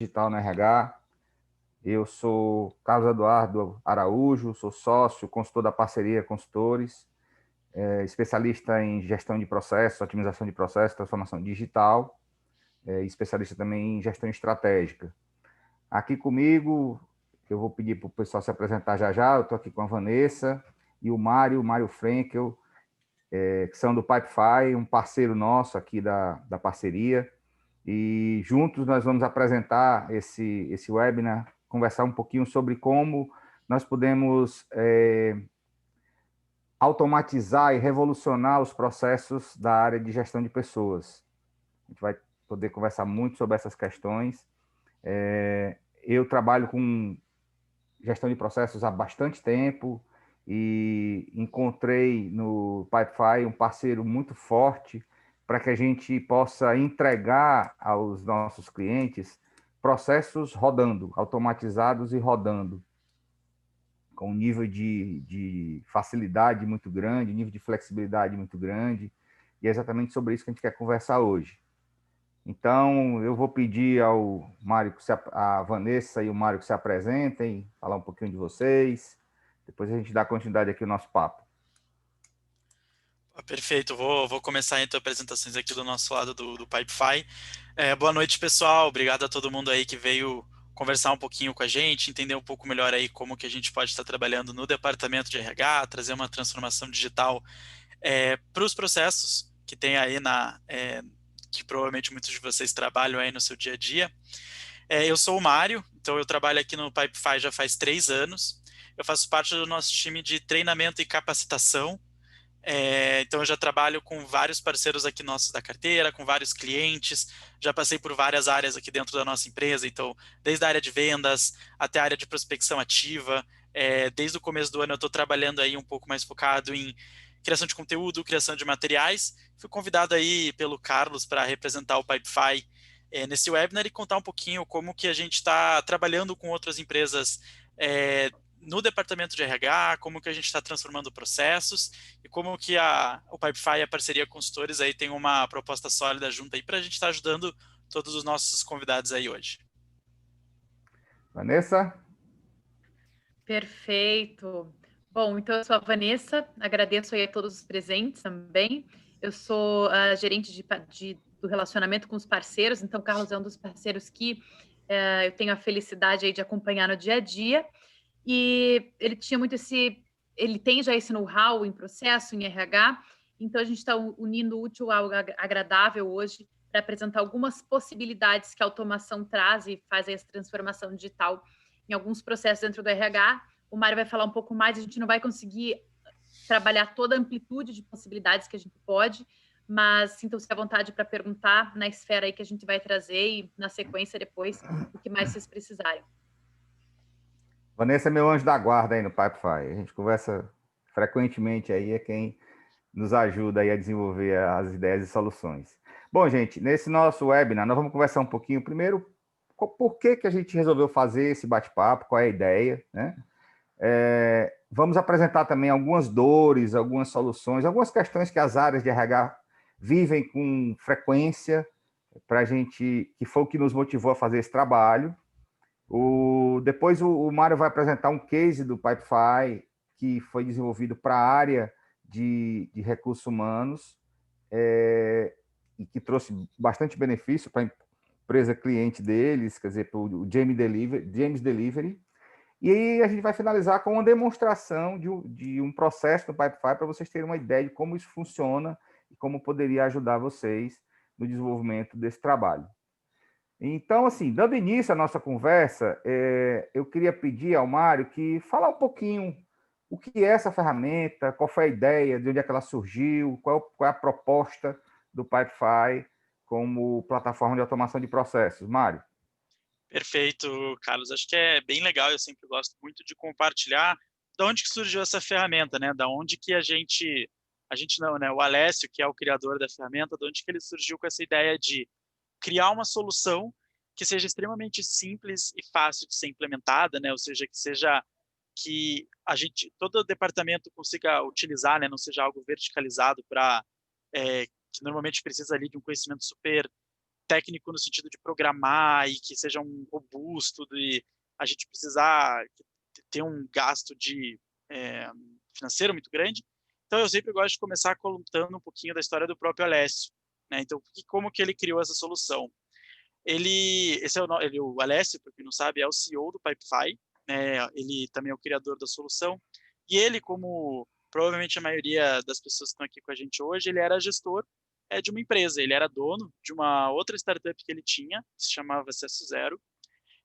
digital no RH. Eu sou Carlos Eduardo Araújo, sou sócio, consultor da parceria Consultores, especialista em gestão de processos, otimização de processos, transformação digital, especialista também em gestão estratégica. Aqui comigo, eu vou pedir para o pessoal se apresentar já já, eu estou aqui com a Vanessa e o Mário Frenkel, que são do Pipefy, um parceiro nosso aqui da parceria. E juntos nós vamos apresentar esse webinar, conversar um pouquinho sobre como nós podemos automatizar e revolucionar os processos da área de gestão de pessoas. A gente vai poder conversar muito sobre essas questões. Eu trabalho com gestão de processos há bastante tempo e encontrei no Pipefy um parceiro muito forte para que a gente possa entregar aos nossos clientes processos rodando, automatizados e rodando, com um nível de facilidade muito grande, nível de flexibilidade muito grande, e é exatamente sobre isso que a gente quer conversar hoje. Então, eu vou pedir ao Mário, a Vanessa e o Mário que se apresentem, falar um pouquinho de vocês. Depois a gente dá continuidade aqui ao nosso papo. Perfeito, vou começar então apresentações aqui do nosso lado do Pipefy. Boa noite, pessoal. Obrigado a todo mundo aí que veio conversar um pouquinho com a gente, entender um pouco melhor aí como que a gente pode estar trabalhando no departamento de RH, trazer uma transformação digital para os processos que tem aí que provavelmente muitos de vocês trabalham aí no seu dia a dia. Eu sou o Mário, então eu trabalho aqui no Pipefy já faz 3 anos. Eu faço parte do nosso time de treinamento e capacitação. Então eu já trabalho com vários parceiros aqui nossos da carteira, com vários clientes, já passei por várias áreas aqui dentro da nossa empresa, então desde a área de vendas até a área de prospecção ativa, desde o começo do ano eu estou trabalhando aí um pouco mais focado em criação de conteúdo, criação de materiais. Fui convidado aí pelo Carlos para representar o Pipefy nesse webinar e contar um pouquinho como que a gente está trabalhando com outras empresas no departamento de RH, como que a gente está transformando processos e como que o Pipefy e a parceria consultores aí tem uma proposta sólida junto aí para a gente estar ajudando todos os nossos convidados aí hoje. Vanessa? Perfeito. Bom, então eu sou a Vanessa, agradeço aí a todos os presentes também. Eu sou a gerente do relacionamento com os parceiros, então o Carlos é um dos parceiros que eu tenho a felicidade aí de acompanhar no dia a dia. E ele tinha muito ele tem já esse know-how em processo, em RH, então a gente está unindo o útil ao agradável hoje para apresentar algumas possibilidades que a automação traz e faz essa transformação digital em alguns processos dentro do RH. O Mário vai falar um pouco mais, a gente não vai conseguir trabalhar toda a amplitude de possibilidades que a gente pode, mas sintam-se à vontade para perguntar na esfera aí que a gente vai trazer e na sequência depois o que mais vocês precisarem. Vanessa é meu anjo da guarda aí no Pipefy. A gente conversa frequentemente aí, é quem nos ajuda aí a desenvolver as ideias e soluções. Bom, gente, nesse nosso webinar, nós vamos conversar um pouquinho, primeiro, por que a gente resolveu fazer esse bate-papo, qual é a ideia, né? Vamos apresentar também algumas dores, algumas soluções, algumas questões que as áreas de RH vivem com frequência, para a gente, que foi o que nos motivou a fazer esse trabalho. Depois o Mário vai apresentar um case do Pipefy, que foi desenvolvido para a área de recursos humanos, e que trouxe bastante benefício para a empresa cliente deles, quer dizer, para o James Delivery. E aí a gente vai finalizar com uma demonstração de um processo do Pipefy para vocês terem uma ideia de como isso funciona e como poderia ajudar vocês no desenvolvimento desse trabalho. Então, assim, dando início à nossa conversa, eu queria pedir ao Mário que falar um pouquinho o que é essa ferramenta, qual foi a ideia, de onde é que ela surgiu, qual é a proposta do Pipefy como plataforma de automação de processos. Mário? Perfeito, Carlos. Acho que é bem legal, eu sempre gosto muito de compartilhar de onde que surgiu essa ferramenta, né? Da onde que a gente não, né? O Alessio, que é o criador da ferramenta, de onde que ele surgiu com essa ideia de criar uma solução que seja extremamente simples e fácil de ser implementada, né? Ou seja, que todo o departamento consiga utilizar, né? Não seja algo verticalizado que normalmente precisa ali de um conhecimento super técnico no sentido de programar e que seja um robusto, de a gente precisar ter um gasto financeiro muito grande. Então, eu sempre gosto de começar contando um pouquinho da história do próprio Alessio, né? Então, como que ele criou essa solução? O Alessio, para quem não sabe, é o CEO do Pipefy, né? Ele também é o criador da solução. E ele, como provavelmente a maioria das pessoas que estão aqui com a gente hoje, ele era gestor de uma empresa. Ele era dono de uma outra startup que ele tinha, que se chamava Acesso Zero.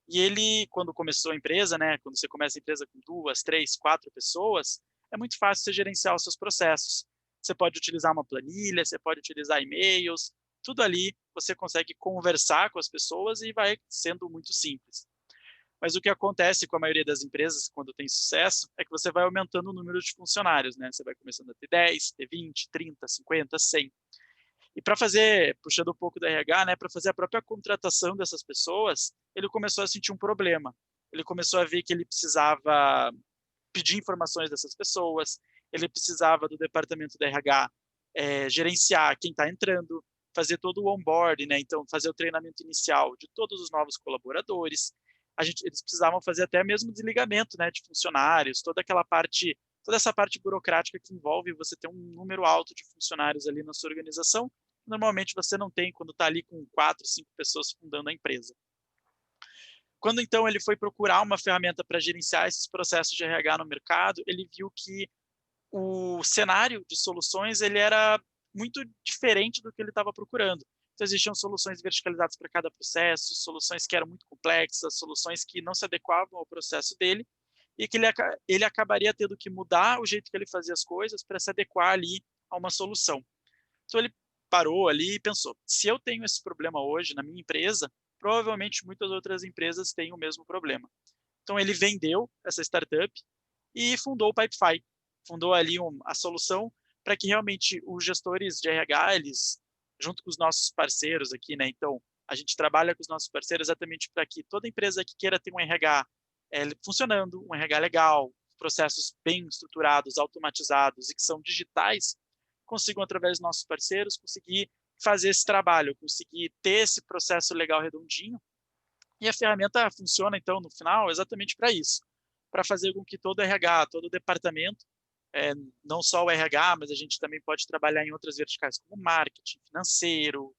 E ele, quando começou a empresa, né? Quando você começa a empresa com 2, 3, 4 pessoas, é muito fácil você gerenciar os seus processos. Você pode utilizar uma planilha, você pode utilizar e-mails, tudo ali você consegue conversar com as pessoas e vai sendo muito simples. Mas o que acontece com a maioria das empresas quando tem sucesso é que você vai aumentando o número de funcionários, né? Você vai começando a ter 10, ter 20, 30, 50, 100. E para fazer, puxando um pouco da RH, né, para fazer a própria contratação dessas pessoas, ele começou a sentir um problema. Ele começou a ver que ele precisava pedir informações dessas pessoas, ele precisava do departamento da RH gerenciar quem está entrando, fazer todo o onboard, né? Então, fazer o treinamento inicial de todos os novos colaboradores. Eles precisavam fazer até mesmo desligamento, né, de funcionários, toda essa parte burocrática que envolve você ter um número alto de funcionários ali na sua organização. Normalmente você não tem quando está ali com 4, 5 pessoas fundando a empresa. Quando, então, ele foi procurar uma ferramenta para gerenciar esses processos de RH no mercado, ele viu que o cenário de soluções ele era muito diferente do que ele estava procurando. Então, existiam soluções verticalizadas para cada processo, soluções que eram muito complexas, soluções que não se adequavam ao processo dele, e que ele acabaria tendo que mudar o jeito que ele fazia as coisas para se adequar ali a uma solução. Então, ele parou ali e pensou, se eu tenho esse problema hoje na minha empresa, provavelmente muitas outras empresas têm o mesmo problema. Então, ele vendeu essa startup e fundou o Pipefy. Fundou ali a solução para que realmente os gestores de RH, eles, junto com os nossos parceiros aqui, né? Então, a gente trabalha com os nossos parceiros exatamente para que toda empresa que queira ter um RH funcionando, um RH legal, processos bem estruturados, automatizados e que são digitais, consigam, através dos nossos parceiros, conseguir fazer esse trabalho, conseguir ter esse processo legal redondinho. E a ferramenta funciona, então, no final, exatamente para isso, para fazer com que todo RH, todo departamento, não só o RH, mas a gente também pode trabalhar em outras verticais, como marketing, financeiro,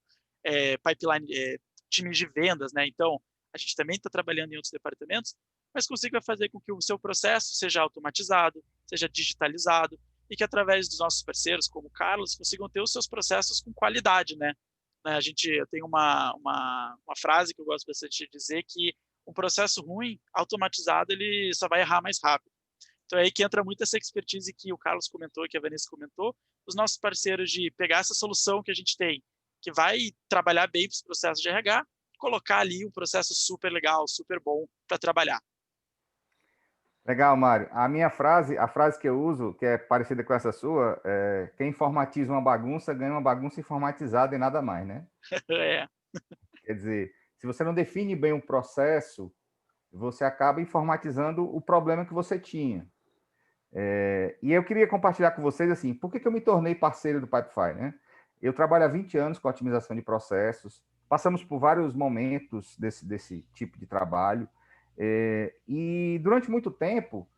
pipeline, times de vendas, né? Então, a gente também está trabalhando em outros departamentos, mas consiga fazer com que o seu processo seja automatizado, seja digitalizado, e que através dos nossos parceiros, como o Carlos, consigam ter os seus processos com qualidade, né? Eu tenho uma frase que eu gosto bastante de dizer, que um processo ruim, automatizado, ele só vai errar mais rápido. Então é aí que entra muito essa expertise que o Carlos comentou, que a Vanessa comentou, os nossos parceiros de pegar essa solução que a gente tem, que vai trabalhar bem para os processos de RH, colocar ali um processo super legal, super bom para trabalhar. Legal, Mário. A frase que eu uso, que é parecida com essa sua, é: quem informatiza uma bagunça ganha uma bagunça informatizada e nada mais, né? Quer dizer, se você não define bem o processo, você acaba informatizando o problema que você tinha. E eu queria compartilhar com vocês, assim, por que eu me tornei parceiro do Pipefy, né? Eu trabalho há 20 anos com otimização de processos, passamos por vários momentos desse tipo de trabalho, e durante muito tempo,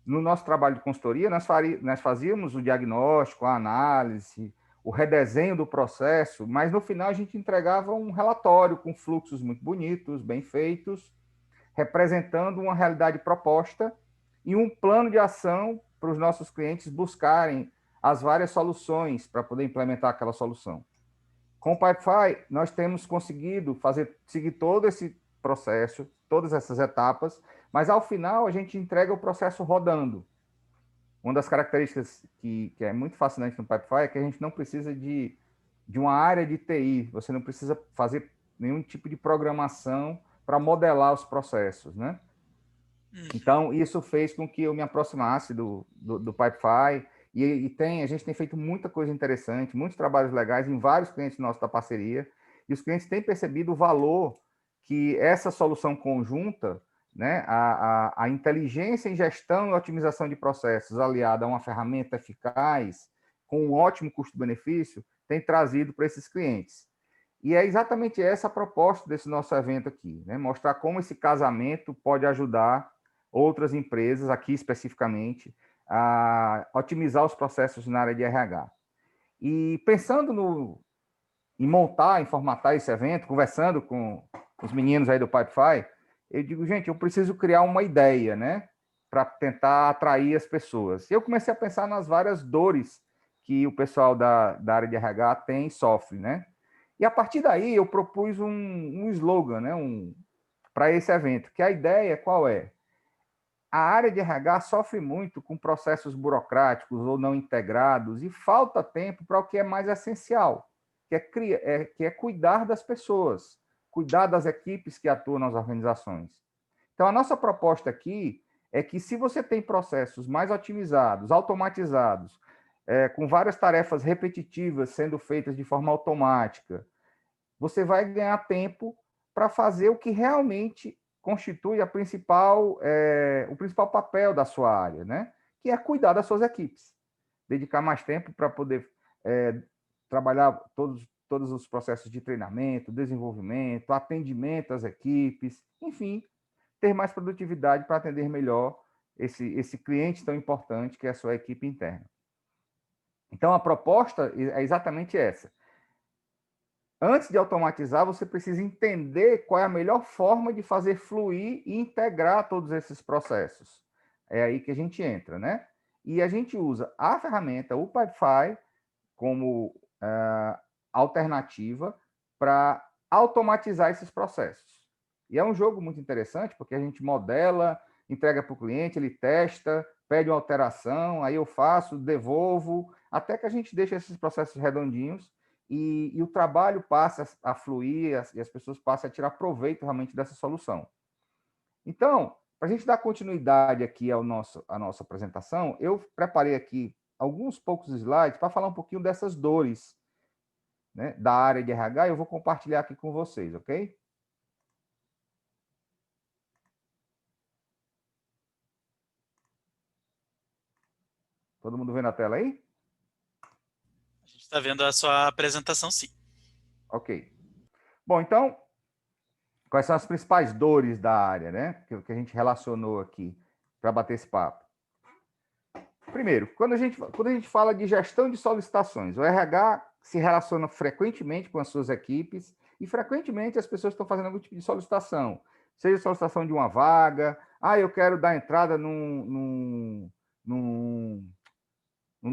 no nosso trabalho de consultoria, nós fazíamos o diagnóstico, a análise, o redesenho do processo, mas no final a gente entregava um relatório com fluxos muito bonitos, bem feitos, representando uma realidade proposta e um plano de ação para os nossos clientes buscarem as várias soluções para poder implementar aquela solução. Com o Pipefy, nós temos conseguido seguir todo esse processo, todas essas etapas, mas ao final a gente entrega o processo rodando. Uma das características que é muito fascinante no Pipefy é que a gente não precisa de uma área de TI, você não precisa fazer nenhum tipo de programação para modelar os processos, né? Então, isso fez com que eu me aproximasse do Pipefy, a gente tem feito muita coisa interessante, muitos trabalhos legais em vários clientes nossos da parceria, e os clientes têm percebido o valor que essa solução conjunta, né, a inteligência em gestão e otimização de processos aliada a uma ferramenta eficaz, com um ótimo custo-benefício, tem trazido para esses clientes. E é exatamente essa a proposta desse nosso evento aqui, né? Mostrar como esse casamento pode ajudar outras empresas, aqui especificamente, a otimizar os processos na área de RH. E pensando em montar, em formatar esse evento, conversando com os meninos aí do Pipefy, eu digo, gente, eu preciso criar uma ideia, né? Para tentar atrair as pessoas. E eu comecei a pensar nas várias dores que o pessoal da área de RH tem e sofre, né? E a partir daí eu propus um slogan, né? Para esse evento, que a ideia qual é? A área de RH sofre muito com processos burocráticos ou não integrados e falta tempo para o que é mais essencial, que é cuidar das pessoas, cuidar das equipes que atuam nas organizações. Então, a nossa proposta aqui é que, se você tem processos mais otimizados, automatizados, com várias tarefas repetitivas sendo feitas de forma automática, você vai ganhar tempo para fazer o que realmente constitui o principal papel da sua área, né? Que é cuidar das suas equipes. Dedicar mais tempo para poder trabalhar todos os processos de treinamento, desenvolvimento, atendimento às equipes, enfim, ter mais produtividade para atender melhor esse cliente tão importante que é a sua equipe interna. Então, a proposta é exatamente essa. Antes de automatizar, você precisa entender qual é a melhor forma de fazer fluir e integrar todos esses processos. É aí que a gente entra, né? E a gente usa a ferramenta, o Pipefy, como alternativa para automatizar esses processos. E é um jogo muito interessante, porque a gente modela, entrega para o cliente, ele testa, pede uma alteração, aí eu faço, devolvo, até que a gente deixa esses processos redondinhos e o trabalho passa a fluir e as pessoas passam a tirar proveito realmente dessa solução. Então, para a gente dar continuidade aqui à nossa apresentação, eu preparei aqui alguns poucos slides para falar um pouquinho dessas dores, né, da área de RH, e eu vou compartilhar aqui com vocês, ok? Todo mundo vendo a tela aí? A gente está vendo a sua apresentação, sim. Ok. Bom, então, quais são as principais dores da área, né? Que a gente relacionou aqui para bater esse papo. Primeiro, quando a gente fala de gestão de solicitações, o RH se relaciona frequentemente com as suas equipes e frequentemente as pessoas estão fazendo algum tipo de solicitação, seja solicitação de uma vaga, eu quero dar entrada num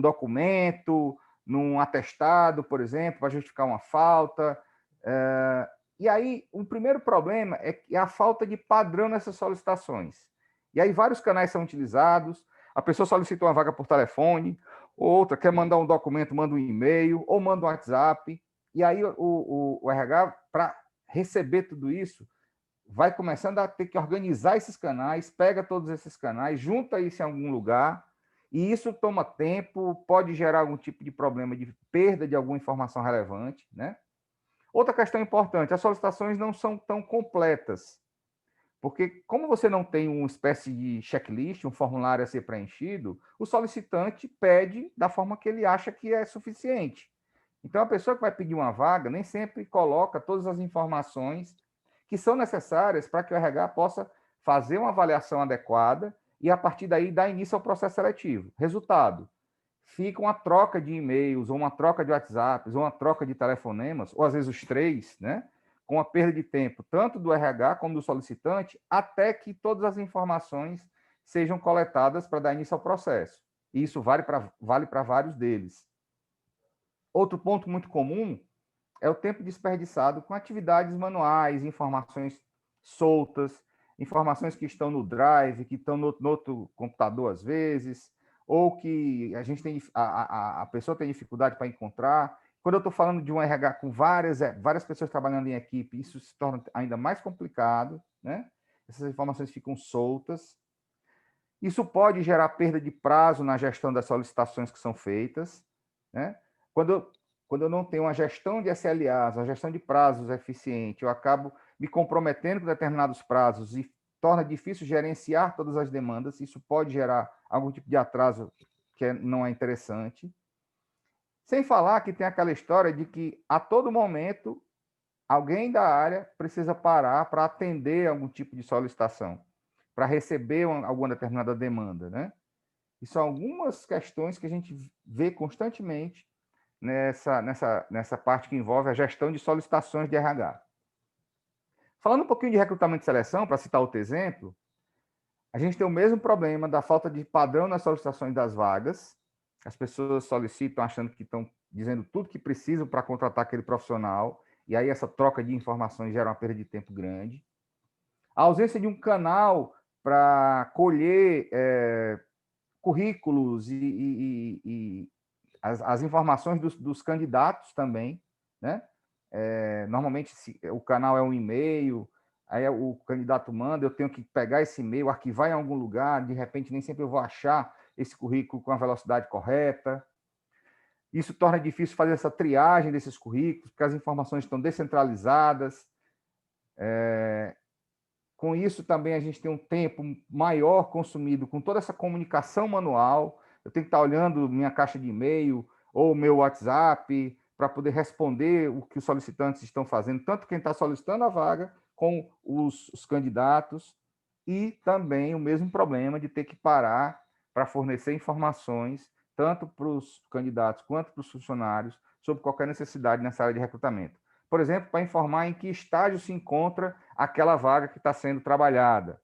documento, num atestado, por exemplo, para justificar uma falta. E aí, o primeiro problema é a falta de padrão nessas solicitações. E aí, vários canais são utilizados. A pessoa solicita uma vaga por telefone, outra quer mandar um documento, manda um e-mail, ou manda um WhatsApp. E aí, o RH, para receber tudo isso, vai começando a ter que organizar esses canais, pega todos esses canais, junta isso em algum lugar, e isso toma tempo, pode gerar algum tipo de problema de perda de alguma informação relevante, né? Outra questão importante, as solicitações não são tão completas, porque como você não tem uma espécie de checklist, um formulário a ser preenchido, o solicitante pede da forma que ele acha que é suficiente. Então, a pessoa que vai pedir uma vaga nem sempre coloca todas as informações que são necessárias para que o RH possa fazer uma avaliação adequada e, a partir daí, dar início ao processo seletivo. Resultado, fica uma troca de e-mails, ou uma troca de WhatsApps, ou uma troca de telefonemas, ou às vezes os três, né? Com a perda de tempo, tanto do RH como do solicitante, até que todas as informações sejam coletadas para dar início ao processo. E isso vale para vários deles. Outro ponto muito comum é o tempo desperdiçado com atividades manuais, informações soltas, informações que estão no Drive, que estão no outro computador às vezes, ou que a gente tem a pessoa tem dificuldade para encontrar. Quando eu estou falando de um RH com várias pessoas trabalhando em equipe, isso se torna ainda mais complicado, né? Essas informações ficam soltas. Isso pode gerar perda de prazo na gestão das solicitações que são feitas, né? Quando eu não tenho uma gestão de SLAs, uma gestão de prazos eficiente, eu acabo me comprometendo com determinados prazos e torna difícil gerenciar todas as demandas. Isso pode gerar algum tipo de atraso que não é interessante. Sem falar que tem aquela história de que, a todo momento, alguém da área precisa parar para atender algum tipo de solicitação, para receber alguma determinada demanda, né? E são algumas questões que a gente vê constantemente nessa parte que envolve a gestão de solicitações de RH. Falando um pouquinho de recrutamento e seleção, para citar outro exemplo, a gente tem o mesmo problema da falta de padrão nas solicitações das vagas. As pessoas solicitam achando que estão dizendo tudo que precisam para contratar aquele profissional, e aí essa troca de informações gera uma perda de tempo grande. A ausência de um canal para colher currículos e as informações dos candidatos também, né? Normalmente o canal é um e-mail, aí o candidato manda, eu tenho que pegar esse e-mail, arquivar em algum lugar, de repente nem sempre eu vou achar esse currículo com a velocidade correta. Isso torna difícil fazer essa triagem desses currículos, porque as informações estão descentralizadas. Com isso também a gente tem um tempo maior consumido com toda essa comunicação manual. Eu tenho que estar olhando minha caixa de e-mail ou meu WhatsApp para poder responder o que os solicitantes estão fazendo, tanto quem está solicitando a vaga, com os candidatos, e também o mesmo problema de ter que parar para fornecer informações, tanto para os candidatos quanto para os funcionários, sobre qualquer necessidade nessa área de recrutamento. Por exemplo, para informar em que estágio se encontra aquela vaga que está sendo trabalhada.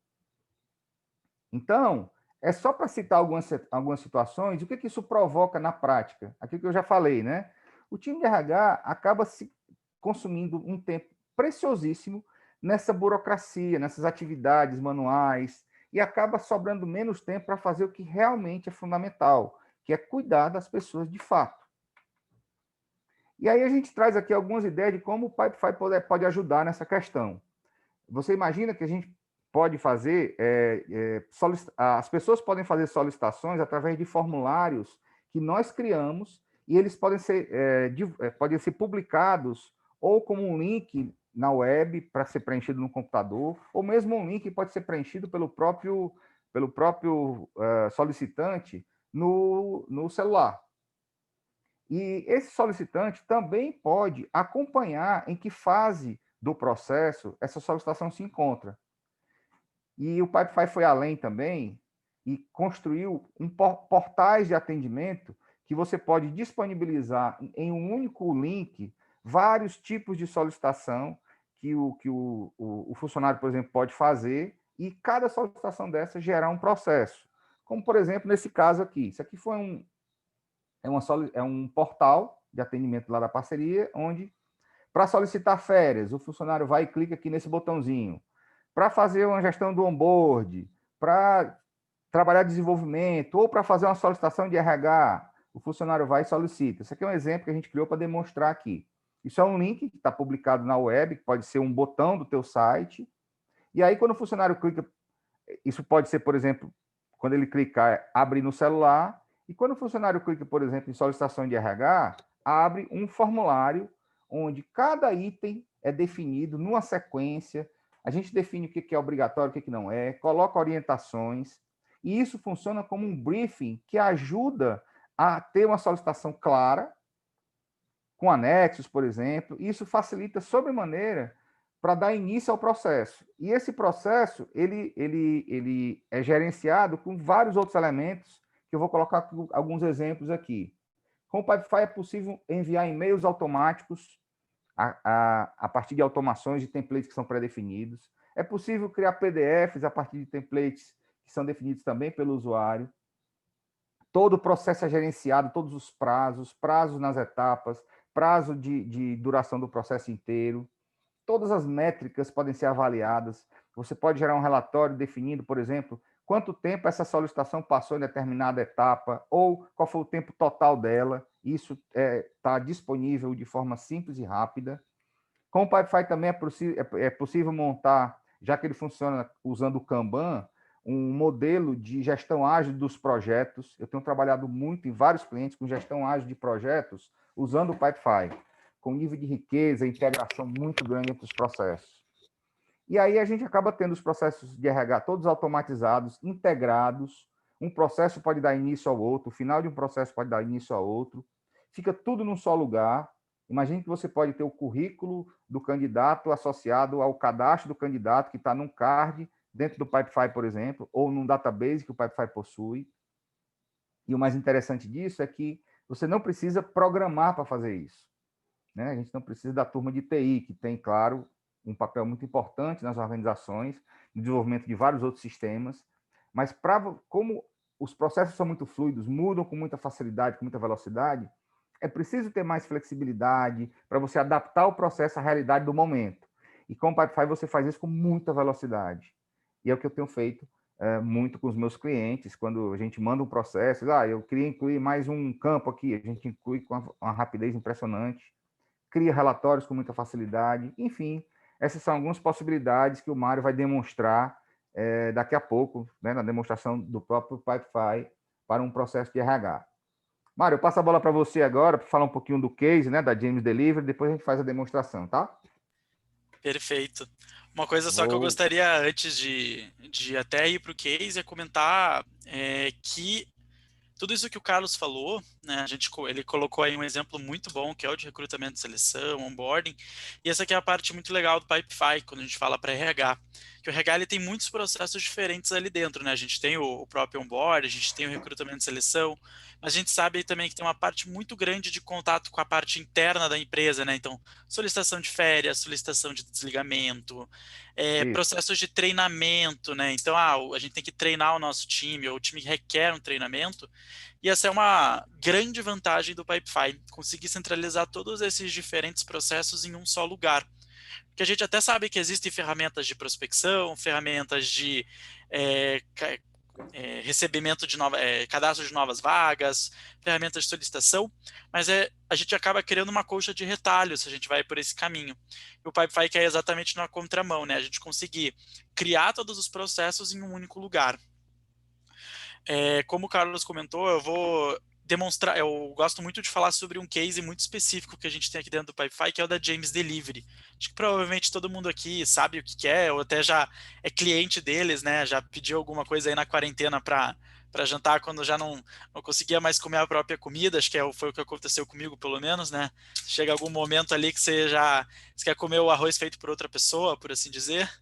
Então, é só para citar algumas situações, o que isso provoca na prática? Aquilo que eu já falei, né? O time de RH acaba se consumindo um tempo preciosíssimo nessa burocracia, nessas atividades manuais, e acaba sobrando menos tempo para fazer o que realmente é fundamental, que é cuidar das pessoas de fato. E aí a gente traz aqui algumas ideias de como o Pipefy pode ajudar nessa questão. Você imagina que a gente pode fazer, as pessoas podem fazer solicitações através de formulários que nós criamos, e eles podem ser publicados ou como um link na web para ser preenchido no computador, ou mesmo um link que pode ser preenchido pelo próprio solicitante no celular. E esse solicitante também pode acompanhar em que fase do processo essa solicitação se encontra. E o Pipefy foi além também e construiu portais de atendimento que você pode disponibilizar em um único link vários tipos de solicitação que o funcionário, por exemplo, pode fazer, e cada solicitação dessa gerar um processo. Como, por exemplo, nesse caso aqui. Isso aqui foi um portal de atendimento lá da parceria, onde, para solicitar férias, o funcionário vai e clica aqui nesse botãozinho. Para fazer uma gestão do onboard, para trabalhar desenvolvimento, ou para fazer uma solicitação de RH, o funcionário vai e solicita. Isso aqui é um exemplo que a gente criou para demonstrar aqui. Isso é um link que está publicado na web, que pode ser um botão do teu site. E aí, quando o funcionário clica, isso pode ser, por exemplo, quando ele clicar, abrir no celular. E quando o funcionário clica, por exemplo, em solicitação de RH, abre um formulário onde cada item é definido numa sequência. A gente define o que é obrigatório, o que não é, coloca orientações, e isso funciona como um briefing que ajuda a ter uma solicitação clara, com anexos, por exemplo. Isso facilita sobremaneira para dar início ao processo. E esse processo ele é gerenciado com vários outros elementos, que eu vou colocar alguns exemplos aqui. Com o Pipefy é possível enviar e-mails automáticos a partir de automações de templates que são pré-definidos. É possível criar PDFs a partir de templates que são definidos também pelo usuário. Todo o processo é gerenciado, todos os prazos nas etapas, prazo de duração do processo inteiro. Todas as métricas podem ser avaliadas. Você pode gerar um relatório definindo, por exemplo, quanto tempo essa solicitação passou em determinada etapa, ou qual foi o tempo total dela. Isso está disponível de forma simples e rápida. Com o Pipefy também é possível montar, já que ele funciona usando o Kanban, um modelo de gestão ágil dos projetos. Eu tenho trabalhado muito em vários clientes com gestão ágil de projetos, usando o Pipefy, com nível de riqueza e integração muito grande entre os processos. E aí a gente acaba tendo os processos de RH todos automatizados, integrados. Um processo pode dar início ao outro, o final de um processo pode dar início ao outro. Fica tudo num só lugar. Imagine que você pode ter o currículo do candidato associado ao cadastro do candidato que está num card dentro do Pipefy, por exemplo, ou num database que o Pipefy possui. E o mais interessante disso é que você não precisa programar para fazer isso, né? A gente não precisa da turma de TI, que tem, claro, um papel muito importante nas organizações, no desenvolvimento de vários outros sistemas, mas como os processos são muito fluidos, mudam com muita facilidade, com muita velocidade, é preciso ter mais flexibilidade para você adaptar o processo à realidade do momento. E com o Pipefy você faz isso com muita velocidade. E é o que eu tenho feito muito com os meus clientes, quando a gente manda um processo, eu queria incluir mais um campo aqui, a gente inclui com uma rapidez impressionante, cria relatórios com muita facilidade, enfim, essas são algumas possibilidades que o Mário vai demonstrar daqui a pouco, né, na demonstração do próprio Pipefy para um processo de RH. Mário, eu passo a bola para você agora, para falar um pouquinho do case, né, da James Delivery, depois a gente faz a demonstração, tá? Perfeito. Uma coisa só que eu gostaria, antes de até ir para o case, é comentar que tudo isso que o Carlos falou, né, ele colocou aí um exemplo muito bom, que é o de recrutamento e seleção, onboarding, e essa aqui é a parte muito legal do Pipefy, quando a gente fala para RH, que o RH ele tem muitos processos diferentes ali dentro, né, a gente tem o próprio onboarding, a gente tem o recrutamento e seleção, mas a gente sabe também que tem uma parte muito grande de contato com a parte interna da empresa, né, então solicitação de férias, solicitação de desligamento, processos de treinamento, né, então a gente tem que treinar o nosso time, ou o time requer um treinamento, e essa é uma grande vantagem do Pipefy, conseguir centralizar todos esses diferentes processos em um só lugar. Porque a gente até sabe que existem ferramentas de prospecção, ferramentas de recebimento de cadastro de novas vagas, ferramentas de solicitação, mas a gente acaba criando uma colcha de retalhos se a gente vai por esse caminho. E o Pipefy quer exatamente na contramão, né? A gente conseguir criar todos os processos em um único lugar. Como o Carlos comentou, eu vou demonstrar, eu gosto muito de falar sobre um case muito específico que a gente tem aqui dentro do Pipefy, que é o da James Delivery. Acho que provavelmente todo mundo aqui sabe o que é, ou até já é cliente deles, né? Já pediu alguma coisa aí na quarentena para jantar quando já não conseguia mais comer a própria comida. Acho que foi o que aconteceu comigo, pelo menos, né? Chega algum momento ali que você quer comer o arroz feito por outra pessoa, por assim dizer.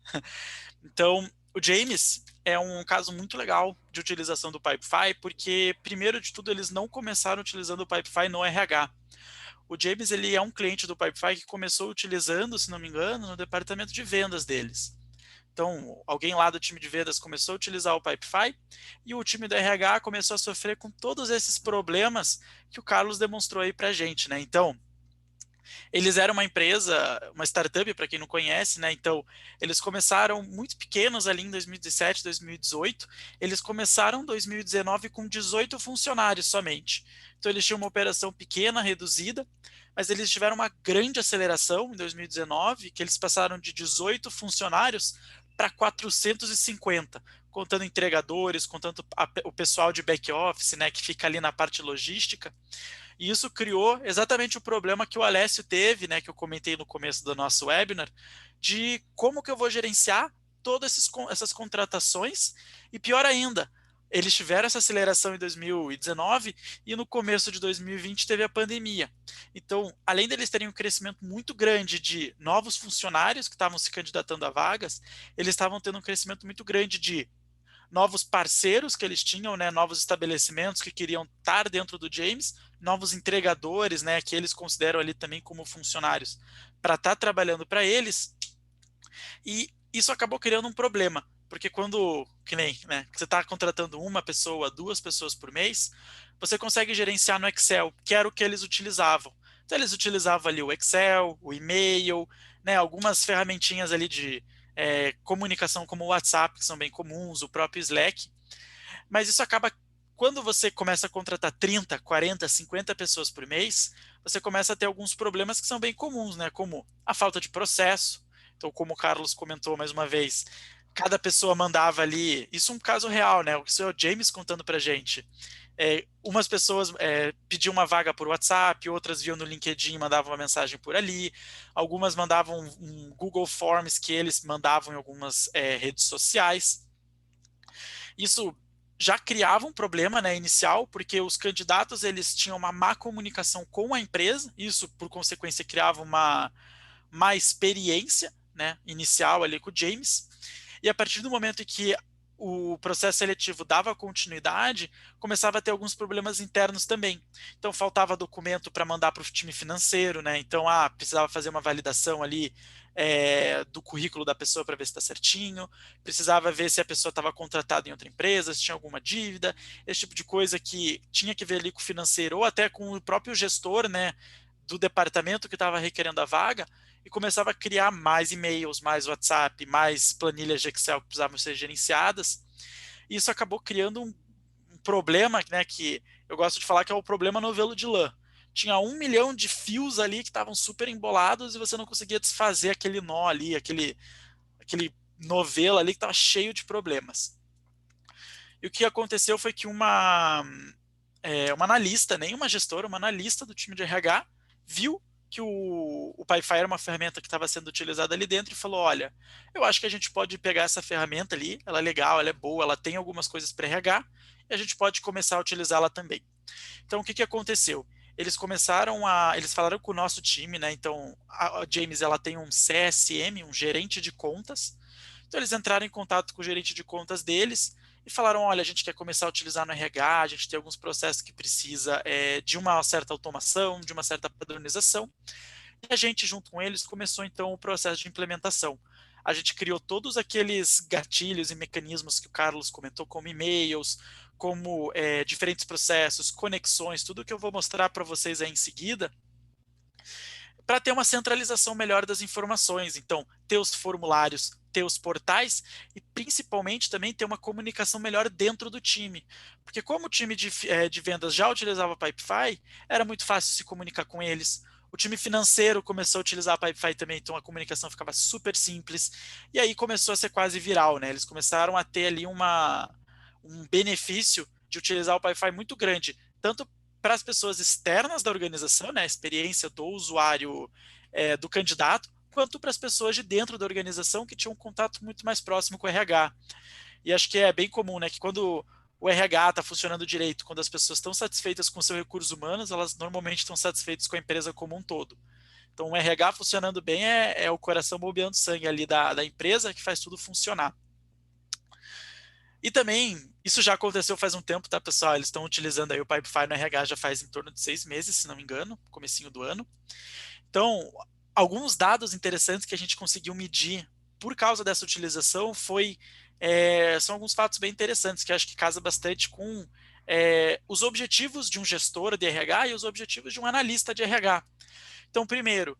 Então, o James é um caso muito legal de utilização do Pipefy, porque, primeiro de tudo, eles não começaram utilizando o Pipefy no RH. O James ele é um cliente do Pipefy que começou utilizando, se não me engano, no departamento de vendas deles. Então, alguém lá do time de vendas começou a utilizar o Pipefy e o time do RH começou a sofrer com todos esses problemas que o Carlos demonstrou aí para a gente, né? Então, eles eram uma empresa, uma startup, para quem não conhece, né? Então, eles começaram muito pequenos ali em 2017, 2018. Eles começaram em 2019 com 18 funcionários somente. Então, eles tinham uma operação pequena, reduzida, mas eles tiveram uma grande aceleração em 2019, que eles passaram de 18 funcionários para 450, contando entregadores, contando o pessoal de back-office, né, que fica ali na parte logística. E isso criou exatamente o problema que o Alessio teve, né, que eu comentei no começo do nosso webinar, de como que eu vou gerenciar todas essas contratações, e pior ainda, eles tiveram essa aceleração em 2019 e no começo de 2020 teve a pandemia. Então, além deles terem um crescimento muito grande de novos funcionários que estavam se candidatando a vagas, eles estavam tendo um crescimento muito grande de novos parceiros que eles tinham, né, novos estabelecimentos que queriam estar dentro do James, novos entregadores, né, que eles consideram ali também como funcionários para estar trabalhando para eles. E isso acabou criando um problema, porque quando, que nem, né, você está contratando uma pessoa, 2 pessoas por mês, você consegue gerenciar no Excel, que era o que eles utilizavam. Então eles utilizavam ali o Excel, o e-mail, né, algumas ferramentinhas ali de comunicação como o WhatsApp, que são bem comuns, o próprio Slack, mas isso acaba, quando você começa a contratar 30, 40, 50 pessoas por mês, você começa a ter alguns problemas que são bem comuns, né? Como a falta de processo. Então, como o Carlos comentou mais uma vez, cada pessoa mandava ali, isso é um caso real, né? O seu James contando pra gente. Umas pessoas pediam uma vaga por WhatsApp, outras viam no LinkedIn e mandavam uma mensagem por ali, algumas mandavam um Google Forms que eles mandavam em algumas redes sociais. Isso já criava um problema, né, inicial, porque os candidatos eles tinham uma má comunicação com a empresa, isso por consequência criava uma má experiência, né, inicial ali com o James, e a partir do momento em que o processo seletivo dava continuidade, começava a ter alguns problemas internos também. Então faltava documento para mandar para o time financeiro, né? Então precisava fazer uma validação ali do currículo da pessoa para ver se está certinho, precisava ver se a pessoa estava contratada em outra empresa, se tinha alguma dívida, esse tipo de coisa que tinha que ver ali com o financeiro ou até com o próprio gestor, né, do departamento que estava requerendo a vaga, e começava a criar mais e-mails, mais WhatsApp, mais planilhas de Excel que precisavam ser gerenciadas. E isso acabou criando um problema, né, que eu gosto de falar que é o problema novelo de lã. Tinha 1 milhão de fios ali que estavam super embolados e você não conseguia desfazer aquele nó ali, aquele novelo ali que estava cheio de problemas. E o que aconteceu foi que uma analista, nem uma gestora, uma analista do time de RH, viu que o PyPy era uma ferramenta que estava sendo utilizada ali dentro e falou, olha, eu acho que a gente pode pegar essa ferramenta ali, ela é legal, ela é boa, ela tem algumas coisas para RH, e a gente pode começar a utilizá-la também. Então, o que aconteceu? Eles falaram com o nosso time, né? Então, a James, ela tem um CSM, um gerente de contas. Então, eles entraram em contato com o gerente de contas deles e falaram, olha, a gente quer começar a utilizar no RH, a gente tem alguns processos que precisa de uma certa automação, de uma certa padronização. E a gente, junto com eles, começou, então, o processo de implementação. A gente criou todos aqueles gatilhos e mecanismos que o Carlos comentou, como e-mails, como diferentes processos, conexões, tudo que eu vou mostrar para vocês aí em seguida, para ter uma centralização melhor das informações. Então, ter os formulários, ter os portais e, principalmente, também ter uma comunicação melhor dentro do time. Porque como o time de vendas já utilizava o Pipefy, era muito fácil se comunicar com eles. O time financeiro começou a utilizar a Pipefy também, então a comunicação ficava super simples. E aí começou a ser quase viral, né? Eles começaram a ter ali um benefício de utilizar o Pipefy muito grande, tanto para as pessoas externas da organização, né, a experiência do usuário do candidato, quanto para as pessoas de dentro da organização que tinham um contato muito mais próximo com o RH. E acho que é bem comum, né, que quando o RH está funcionando direito, quando as pessoas estão satisfeitas com seus recursos humanos, elas normalmente estão satisfeitas com a empresa como um todo. Então, o RH funcionando bem é o coração bombeando sangue ali da empresa que faz tudo funcionar. E também, isso já aconteceu faz um tempo, tá, pessoal? Eles estão utilizando aí o Pipefy no RH já faz em torno de 6 meses, se não me engano, comecinho do ano. Então, alguns dados interessantes que a gente conseguiu medir por causa dessa utilização são alguns fatos bem interessantes, que acho que casa bastante com os objetivos de um gestor de RH e os objetivos de um analista de RH. Então, primeiro,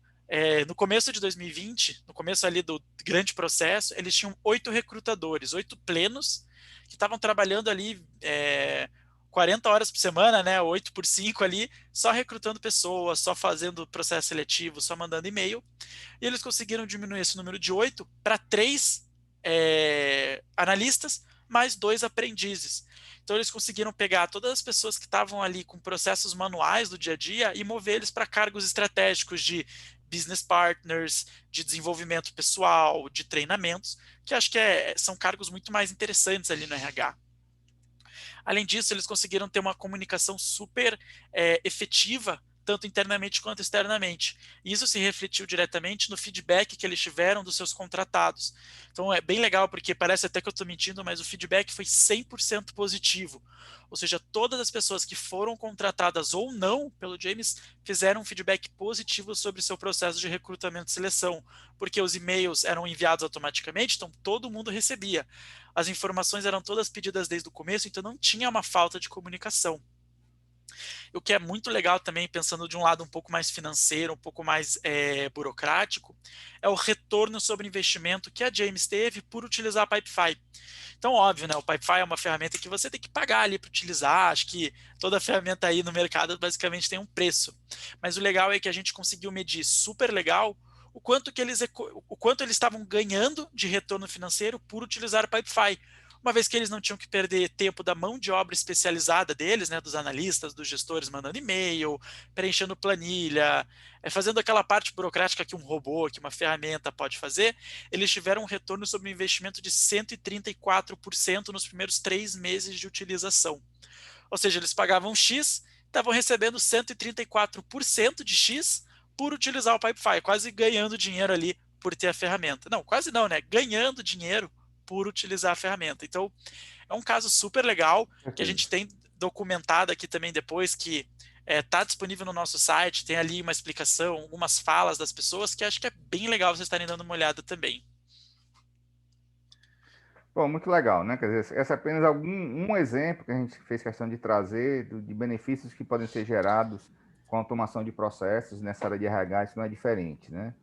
no começo de 2020, no começo ali do grande processo, eles tinham 8 recrutadores, 8 plenos, que estavam trabalhando ali 40 horas por semana, né, 8 por 5 ali, só recrutando pessoas, só fazendo processo seletivo, só mandando e-mail. E eles conseguiram diminuir esse número de 8 para 3 analistas, mais 2 aprendizes. Então eles conseguiram pegar todas as pessoas que estavam ali com processos manuais do dia a dia e mover eles para cargos estratégicos de business partners, de desenvolvimento pessoal, de treinamentos, que acho que são cargos muito mais interessantes ali no RH. Além disso, eles conseguiram ter uma comunicação super efetiva, tanto internamente quanto externamente. E isso se refletiu diretamente no feedback que eles tiveram dos seus contratados. Então é bem legal, porque parece até que eu estou mentindo, mas o feedback foi 100% positivo. Ou seja, todas as pessoas que foram contratadas ou não pelo James fizeram um feedback positivo sobre seu processo de recrutamento e seleção, porque os e-mails eram enviados automaticamente, então todo mundo recebia. As informações eram todas pedidas desde o começo, então não tinha uma falta de comunicação. O que é muito legal também, pensando de um lado um pouco mais financeiro, um pouco mais burocrático, é o retorno sobre investimento que a James teve por utilizar a Pipefy. Então, óbvio, né, o Pipefy é uma ferramenta que você tem que pagar ali para utilizar, acho que toda ferramenta aí no mercado basicamente tem um preço. Mas o legal é que a gente conseguiu medir super legal o quanto eles estavam ganhando de retorno financeiro por utilizar o Pipefy. uma vez que eles não tinham que perder tempo da mão de obra especializada deles, né, dos analistas, dos gestores mandando e-mail, preenchendo planilha, fazendo aquela parte burocrática que um robô, que uma ferramenta pode fazer. Eles tiveram um retorno sobre um investimento de 134% nos primeiros 3 meses de utilização. Ou seja, eles pagavam X, estavam recebendo 134% de X por utilizar o Pipefy, quase ganhando dinheiro ali por ter a ferramenta. Não, quase não, né? Ganhando dinheiro por utilizar a ferramenta. Então, é um caso super legal que a gente tem documentado aqui também depois, que está disponível no nosso site, tem ali uma explicação, algumas falas das pessoas, que acho que é bem legal vocês estarem dando uma olhada também. Bom, muito legal, né? Quer dizer, esse é apenas um exemplo que a gente fez questão de trazer de benefícios que podem ser gerados com a automação de processos nessa área de RH. Isso não é diferente, né?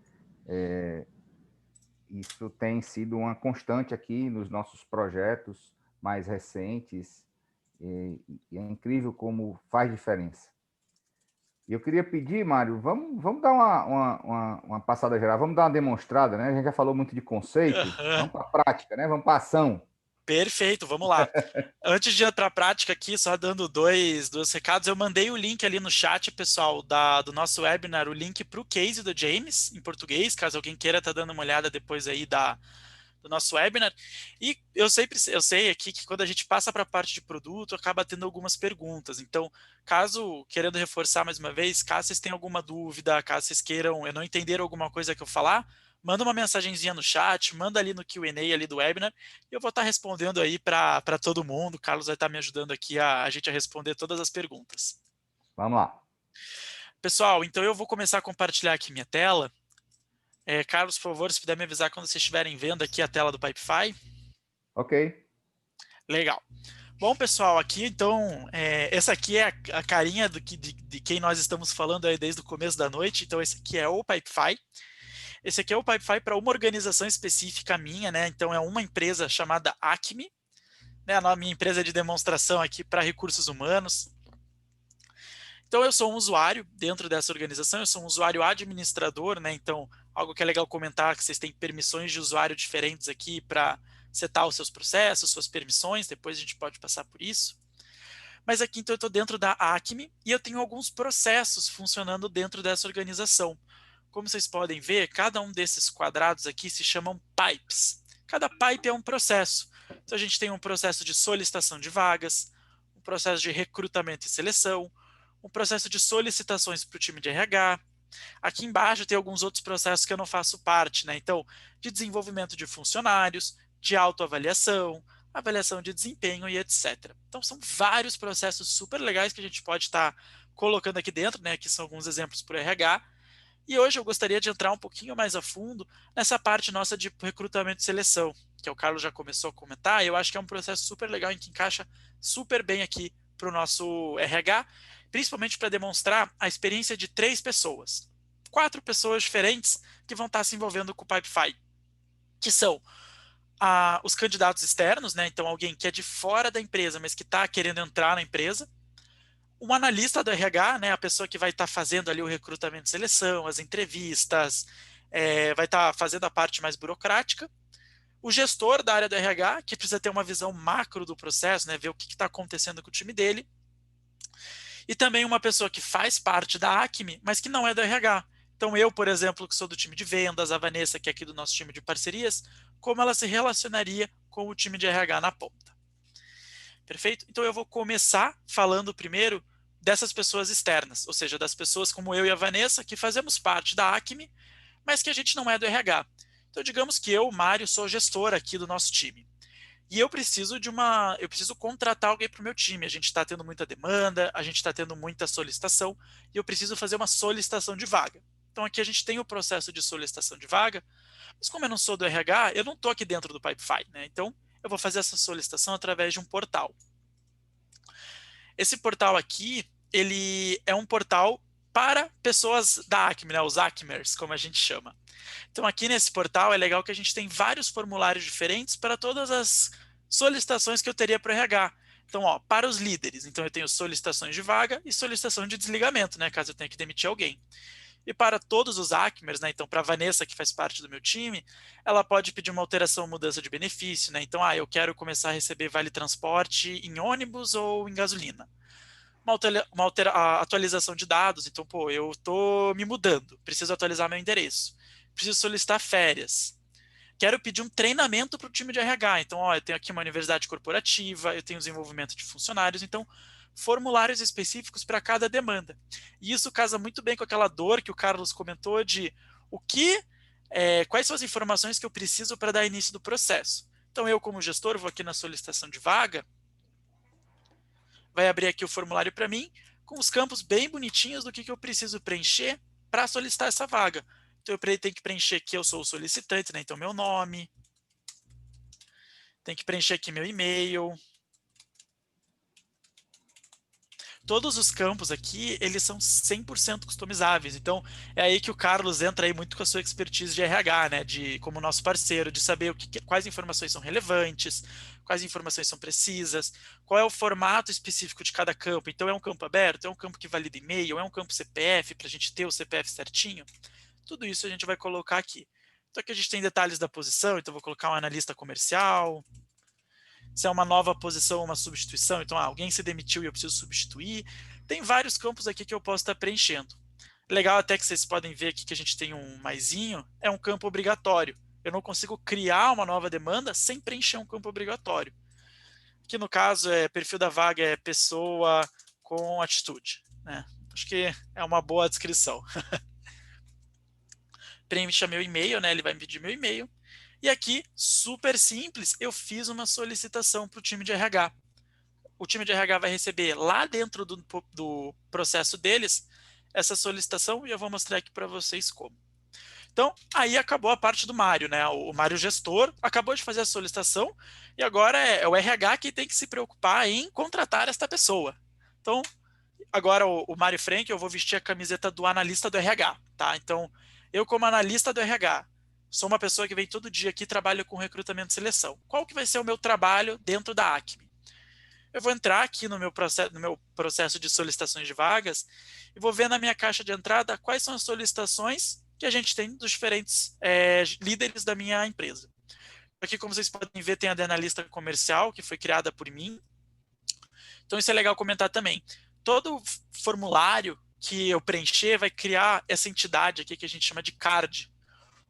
Isso tem sido uma constante aqui nos nossos projetos mais recentes e é incrível como faz diferença. E eu queria pedir, Mário, vamos dar uma passada geral, vamos dar uma demonstrada, né? A gente já falou muito de conceito, vamos para a prática, né? Vamos para a ação. Perfeito, vamos lá. Antes de ir para a prática aqui, só dando dois recados, eu mandei o link ali no chat, pessoal, do nosso webinar, o link para o case do James, em português, caso alguém queira estar dando uma olhada depois aí do nosso webinar. E eu sei aqui que quando a gente passa para a parte de produto, acaba tendo algumas perguntas. Então, querendo reforçar mais uma vez, caso vocês tenham alguma dúvida, caso vocês queiram, eu não entender alguma coisa que eu falar, manda uma mensagenzinha no chat, manda ali no Q&A ali do webinar, e eu vou estar respondendo aí para todo mundo. O Carlos vai estar me ajudando aqui a gente a responder todas as perguntas. Vamos lá. Pessoal, então eu vou começar a compartilhar aqui minha tela. Carlos, por favor, se puder me avisar quando vocês estiverem vendo aqui a tela do Pipefy. Ok. Legal. Bom, pessoal, aqui então, essa aqui é a carinha de quem nós estamos falando aí desde o começo da noite. Então, esse aqui é o Pipefy. Esse aqui é o Pipefy para uma organização específica minha, né? Então, é uma empresa chamada Acme, né? A minha empresa de demonstração aqui para recursos humanos. Então, eu sou um usuário dentro dessa organização, eu sou um usuário administrador, né? Então, algo que é legal comentar, que vocês têm permissões de usuário diferentes aqui para setar os seus processos, suas permissões, depois a gente pode passar por isso. Mas aqui, então, eu estou dentro da Acme e eu tenho alguns processos funcionando dentro dessa organização. Como vocês podem ver, cada um desses quadrados aqui se chamam pipes. Cada pipe é um processo. Então, a gente tem um processo de solicitação de vagas, um processo de recrutamento e seleção, um processo de solicitações para o time de RH. Aqui embaixo tem alguns outros processos que eu não faço parte, né? Então, de desenvolvimento de funcionários, de autoavaliação, avaliação de desempenho e etc. Então, são vários processos super legais que a gente pode estar colocando aqui dentro, né? Aqui são alguns exemplos para o RH. E hoje eu gostaria de entrar um pouquinho mais a fundo nessa parte nossa de recrutamento e seleção, que o Carlos já começou a comentar, e eu acho que é um processo super legal, em que encaixa super bem aqui para o nosso RH, principalmente para demonstrar a experiência de 3 pessoas. 4 pessoas diferentes que vão estar se envolvendo com o Pipefy, que são os candidatos externos, né? Então alguém que é de fora da empresa, mas que está querendo entrar na empresa, um analista do RH, né, a pessoa que vai estar fazendo ali o recrutamento e seleção, as entrevistas, vai estar fazendo a parte mais burocrática, o gestor da área do RH, que precisa ter uma visão macro do processo, né, ver o que está acontecendo com o time dele, e também uma pessoa que faz parte da Acme, mas que não é do RH. Então eu, por exemplo, que sou do time de vendas, a Vanessa, que é aqui do nosso time de parcerias, como ela se relacionaria com o time de RH na ponta. Perfeito? Então eu vou começar falando primeiro dessas pessoas externas, ou seja, das pessoas como eu e a Vanessa, que fazemos parte da Acme, mas que a gente não é do RH. Então digamos que eu, Mário, sou gestor aqui do nosso time. E eu preciso contratar alguém para o meu time. A gente está tendo muita demanda, a gente está tendo muita solicitação, e eu preciso fazer uma solicitação de vaga. Então aqui a gente tem o processo de solicitação de vaga, mas como eu não sou do RH, eu não estou aqui dentro do Pipefy, né? Então eu vou fazer essa solicitação através de um portal. Esse portal aqui, ele é um portal para pessoas da Acme, né? Os Acmers, como a gente chama. Então aqui nesse portal é legal que a gente tem vários formulários diferentes para todas as solicitações que eu teria para o RH. Então, ó, para os líderes, então eu tenho solicitações de vaga e solicitação de desligamento, né? Caso eu tenha que demitir alguém. E para todos os ACMers, né, então para a Vanessa, que faz parte do meu time, ela pode pedir uma alteração ou mudança de benefício, né? Então, eu quero começar a receber vale transporte em ônibus ou em gasolina. A atualização de dados, então, pô, eu estou me mudando, preciso atualizar meu endereço, preciso solicitar férias, quero pedir um treinamento para o time de RH, então, eu tenho aqui uma universidade corporativa, eu tenho desenvolvimento de funcionários, então, formulários específicos para cada demanda. E isso casa muito bem com aquela dor que o Carlos comentou de quais são as informações que eu preciso para dar início do processo. Então, eu, como gestor, vou aqui na solicitação de vaga, vai abrir aqui o formulário para mim, com os campos bem bonitinhos do que eu preciso preencher para solicitar essa vaga. Então, eu tenho que preencher que eu sou o solicitante, né? Então, meu nome. Tem que preencher aqui meu e-mail. Todos os campos aqui, eles são 100% customizáveis. Então, é aí que o Carlos entra aí muito com a sua expertise de RH, né? Como nosso parceiro, de saber quais informações são relevantes, quais informações são precisas, qual é o formato específico de cada campo. Então, é um campo aberto, é um campo que valida e-mail, é um campo CPF, para a gente ter o CPF certinho. Tudo isso a gente vai colocar aqui. Então, aqui a gente tem detalhes da posição, então vou colocar um analista comercial. Se é uma nova posição ou uma substituição, então alguém se demitiu e eu preciso substituir. Tem vários campos aqui que eu posso estar preenchendo. Legal até que vocês podem ver aqui que a gente tem um maisinho, é um campo obrigatório. Eu não consigo criar uma nova demanda sem preencher um campo obrigatório. Aqui no caso, perfil da vaga é pessoa com atitude, né? Acho que é uma boa descrição. Preencha meu e-mail, né? Ele vai me pedir meu e-mail. E aqui, super simples, eu fiz uma solicitação para o time de RH. O time de RH vai receber lá dentro do processo deles essa solicitação e eu vou mostrar aqui para vocês como. Então, aí acabou a parte do Mário, né? O Mário gestor acabou de fazer a solicitação e agora é o RH que tem que se preocupar em contratar esta pessoa. Então, agora o Mário Frank, eu vou vestir a camiseta do analista do RH, tá? Então, eu como analista do RH, sou uma pessoa que vem todo dia aqui e trabalha com recrutamento e seleção. Qual que vai ser o meu trabalho dentro da Acme? Eu vou entrar aqui no meu processo de solicitações de vagas e vou ver na minha caixa de entrada quais são as solicitações que a gente tem dos diferentes líderes da minha empresa. Aqui, como vocês podem ver, tem a de analista comercial, que foi criada por mim. Então, isso é legal comentar também. Todo formulário que eu preencher vai criar essa entidade aqui que a gente chama de CARD.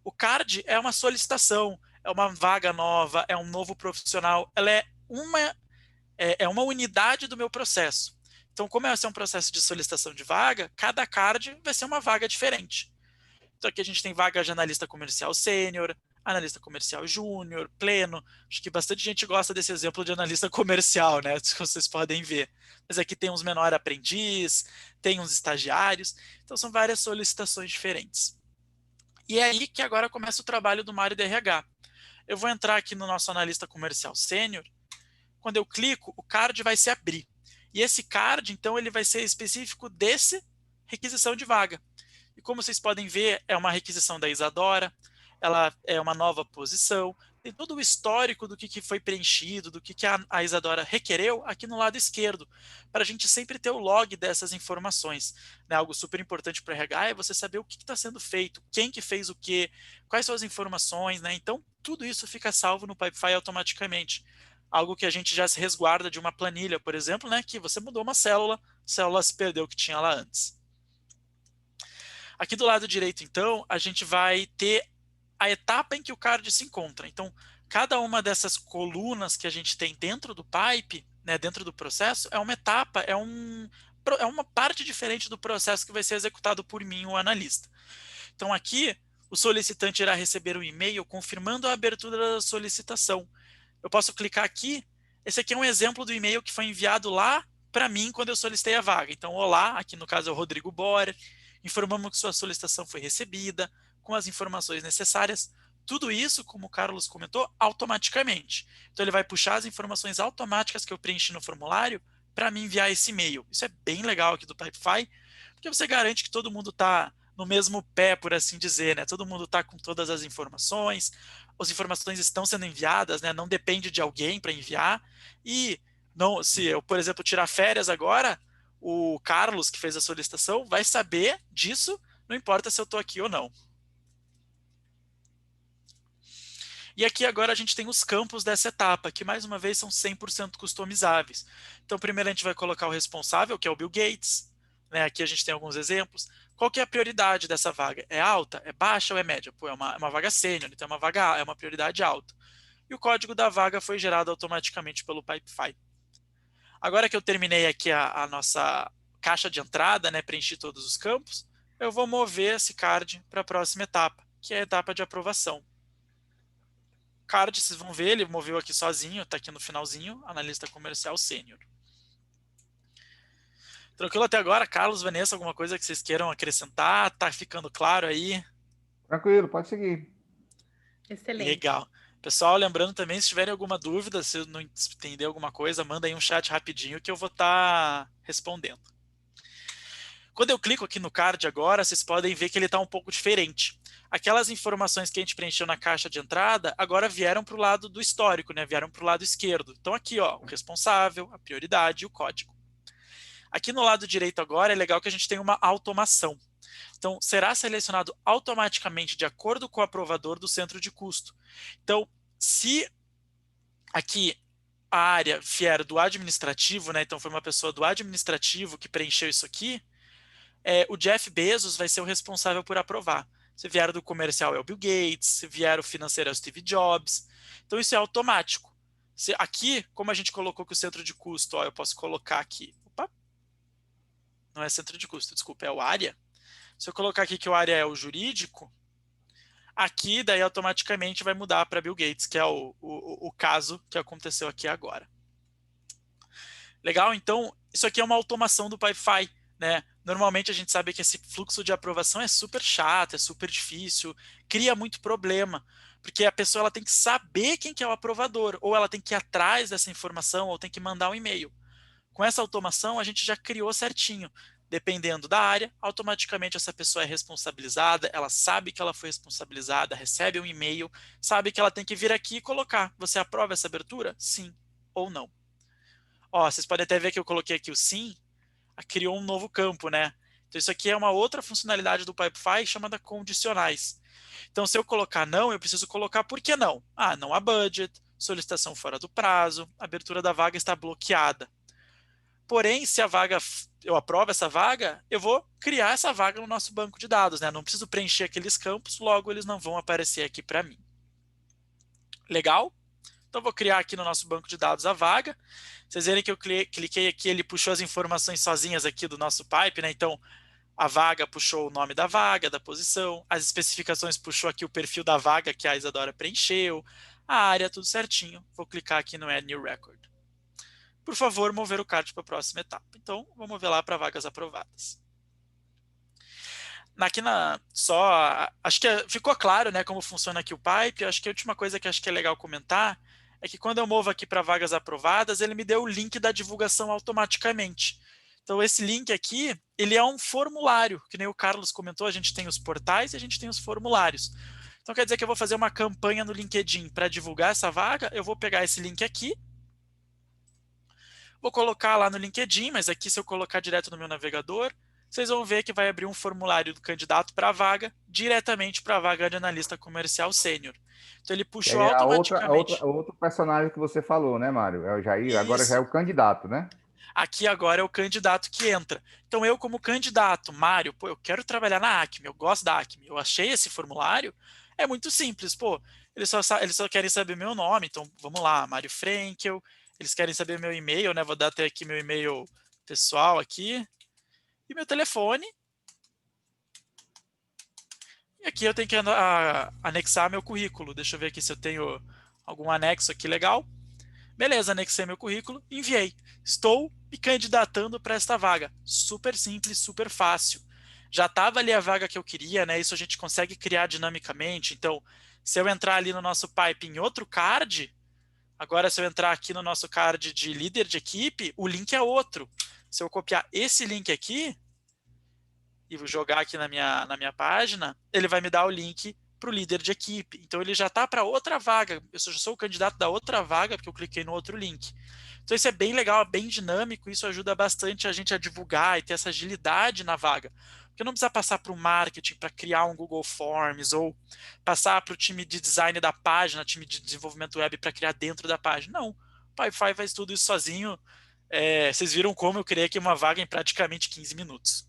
O CARD é uma solicitação, é uma vaga nova, é um novo profissional, ela é uma unidade do meu processo. Então, como vai ser um processo de solicitação de vaga, cada CARD vai ser uma vaga diferente. Então, aqui a gente tem vaga de analista comercial sênior, analista comercial júnior, pleno. Acho que bastante gente gosta desse exemplo de analista comercial, né? Vocês podem ver. Mas aqui tem uns menor aprendiz, tem uns estagiários. Então, são várias solicitações diferentes. E é aí que agora começa o trabalho do Mário do RH. Eu vou entrar aqui no nosso analista comercial sênior. Quando eu clico, o card vai se abrir. E esse card, então, ele vai ser específico desse requisição de vaga. E como vocês podem ver, é uma requisição da Isadora, ela é uma nova posição, tem todo o histórico do que foi preenchido, do que a Isadora requereu aqui no lado esquerdo, para a gente sempre ter o log dessas informações. Né? Algo super importante para o RH é você saber o que está sendo feito, quem que fez o quê, quais são as informações, né? Então, tudo isso fica salvo no Pipefy automaticamente. Algo que a gente já se resguarda de uma planilha, por exemplo, né? Que você mudou uma célula, a célula se perdeu o que tinha lá antes. Aqui do lado direito, então, a gente vai ter a etapa em que o card se encontra. Então, cada uma dessas colunas que a gente tem dentro do pipe, né, dentro do processo, é uma etapa, é uma parte diferente do processo que vai ser executado por mim, o analista. Então, aqui, o solicitante irá receber um e-mail confirmando a abertura da solicitação. Eu posso clicar aqui. Esse aqui é um exemplo do e-mail que foi enviado lá para mim quando eu solicitei a vaga. Então, olá, aqui no caso é o Rodrigo Borer, informamos que sua solicitação foi recebida, com as informações necessárias, tudo isso, como o Carlos comentou, automaticamente. Então, ele vai puxar as informações automáticas que eu preenchi no formulário para me enviar esse e-mail. Isso é bem legal aqui do Pipefy, porque você garante que todo mundo está no mesmo pé, por assim dizer, né? Todo mundo está com todas as informações estão sendo enviadas, né? Não depende de alguém para enviar. E não, se eu, por exemplo, tirar férias agora, o Carlos, que fez a solicitação, vai saber disso não importa se eu estou aqui ou não. E aqui agora a gente tem os campos dessa etapa, que mais uma vez são 100% customizáveis. Então primeiro a gente vai colocar o responsável, que é o Bill Gates, né? Aqui a gente tem alguns exemplos. Qual que é a prioridade dessa vaga? É alta, é baixa ou é média? Pô, é uma vaga sênior, então é uma prioridade alta. E o código da vaga foi gerado automaticamente pelo Pipefy. Agora que eu terminei aqui a nossa caixa de entrada, né, preenchi todos os campos, eu vou mover esse card para a próxima etapa, que é a etapa de aprovação. Card, vocês vão ver, ele moveu aqui sozinho, está aqui no finalzinho, analista comercial sênior. Tranquilo até agora? Carlos, Vanessa, alguma coisa que vocês queiram acrescentar? Tá ficando claro aí? Tranquilo, pode seguir. Excelente. Legal. Pessoal, lembrando também, se tiverem alguma dúvida, se não entender alguma coisa, manda aí um chat rapidinho que eu vou estar respondendo. Quando eu clico aqui no card agora, vocês podem ver que ele está um pouco diferente. Aquelas informações que a gente preencheu na caixa de entrada, agora vieram para o lado do histórico, né? Vieram para o lado esquerdo. Então aqui, ó, o responsável, a prioridade e o código. Aqui no lado direito agora é legal que a gente tem uma automação. Então, será selecionado automaticamente de acordo com o aprovador do centro de custo. Então, se aqui a área vier do administrativo, né? Então foi uma pessoa do administrativo que preencheu isso aqui, o Jeff Bezos vai ser o responsável por aprovar. Se vier do comercial é o Bill Gates, se vier o financeiro é o Steve Jobs. Então isso é automático. Aqui, como a gente colocou que o centro de custo, ó, eu posso colocar aqui, opa, não é centro de custo, desculpa, é o área. Se eu colocar aqui que o área é o jurídico, aqui daí automaticamente vai mudar para Bill Gates, que é o caso que aconteceu aqui agora. Legal? Então, isso aqui é uma automação do Pipefy, né? Normalmente a gente sabe que esse fluxo de aprovação é super chato, é super difícil, cria muito problema, porque a pessoa ela tem que saber quem que é o aprovador, ou ela tem que ir atrás dessa informação, ou tem que mandar um e-mail. Com essa automação, a gente já criou certinho. Dependendo da área, automaticamente essa pessoa é responsabilizada, ela sabe que ela foi responsabilizada, recebe um e-mail, sabe que ela tem que vir aqui e colocar. Você aprova essa abertura? Sim ou não. Ó, vocês podem até ver que eu coloquei aqui o sim, criou um novo campo, né? Então isso aqui é uma outra funcionalidade do Pipefy chamada condicionais. Então se eu colocar não, eu preciso colocar por que não? Ah, não há budget, solicitação fora do prazo, a abertura da vaga está bloqueada. Porém, se eu aprovo essa vaga, eu vou criar essa vaga no nosso banco de dados, né? Não preciso preencher aqueles campos, logo eles não vão aparecer aqui para mim. Legal? Então vou criar aqui no nosso banco de dados a vaga. Vocês verem que eu cliquei aqui, ele puxou as informações sozinhas aqui do nosso pipe, né? Então a vaga puxou o nome da vaga, da posição, as especificações puxou aqui o perfil da vaga que a Isadora preencheu, a área, tudo certinho. Vou clicar aqui no Add New Record. Por favor, mover o card para a próxima etapa. Então, vou mover lá para vagas aprovadas. Acho que ficou claro, né, como funciona aqui o pipe. Acho que a última coisa que acho que é legal comentar é que quando eu movo aqui para vagas aprovadas, ele me deu o link da divulgação automaticamente. Então, esse link aqui, ele é um formulário, que nem o Carlos comentou, a gente tem os portais e a gente tem os formulários. Então, quer dizer que eu vou fazer uma campanha no LinkedIn para divulgar essa vaga, eu vou pegar esse link aqui, vou colocar lá no LinkedIn, mas aqui se eu colocar direto no meu navegador, vocês vão ver que vai abrir um formulário do candidato para a vaga, diretamente para a vaga de analista comercial sênior. Então ele puxou automaticamente. Outro personagem que você falou, né, Mário? É o Jair, agora já é o candidato, né? Aqui agora é o candidato que entra. Então eu como candidato, Mário, pô, eu quero trabalhar na Acme, eu gosto da Acme, eu achei esse formulário, é muito simples, pô, eles só querem saber meu nome, então vamos lá, Mário Frenkel. Eles querem saber meu e-mail, né? Vou dar até aqui meu e-mail pessoal aqui. E meu telefone. E aqui eu tenho que anexar meu currículo. Deixa eu ver aqui se eu tenho algum anexo aqui legal. Beleza, anexei meu currículo, enviei. Estou me candidatando para esta vaga. Super simples, super fácil. Já estava ali a vaga que eu queria, né? Isso a gente consegue criar dinamicamente. Então, se eu entrar ali no nosso pipe em outro card, agora, se eu entrar aqui no nosso card de líder de equipe, o link é outro. Se eu copiar esse link aqui e jogar aqui na minha página, ele vai me dar o link para o líder de equipe. Então, ele já está para outra vaga. Eu já sou o candidato da outra vaga, porque eu cliquei no outro link. Então, isso é bem legal, é bem dinâmico. Isso ajuda bastante a gente a divulgar e ter essa agilidade na vaga. Porque não precisa passar para o marketing para criar um Google Forms ou passar para o time de design da página, time de desenvolvimento web para criar dentro da página. Não, o Pipefy faz tudo isso sozinho. Vocês viram como eu criei aqui uma vaga em praticamente 15 minutos.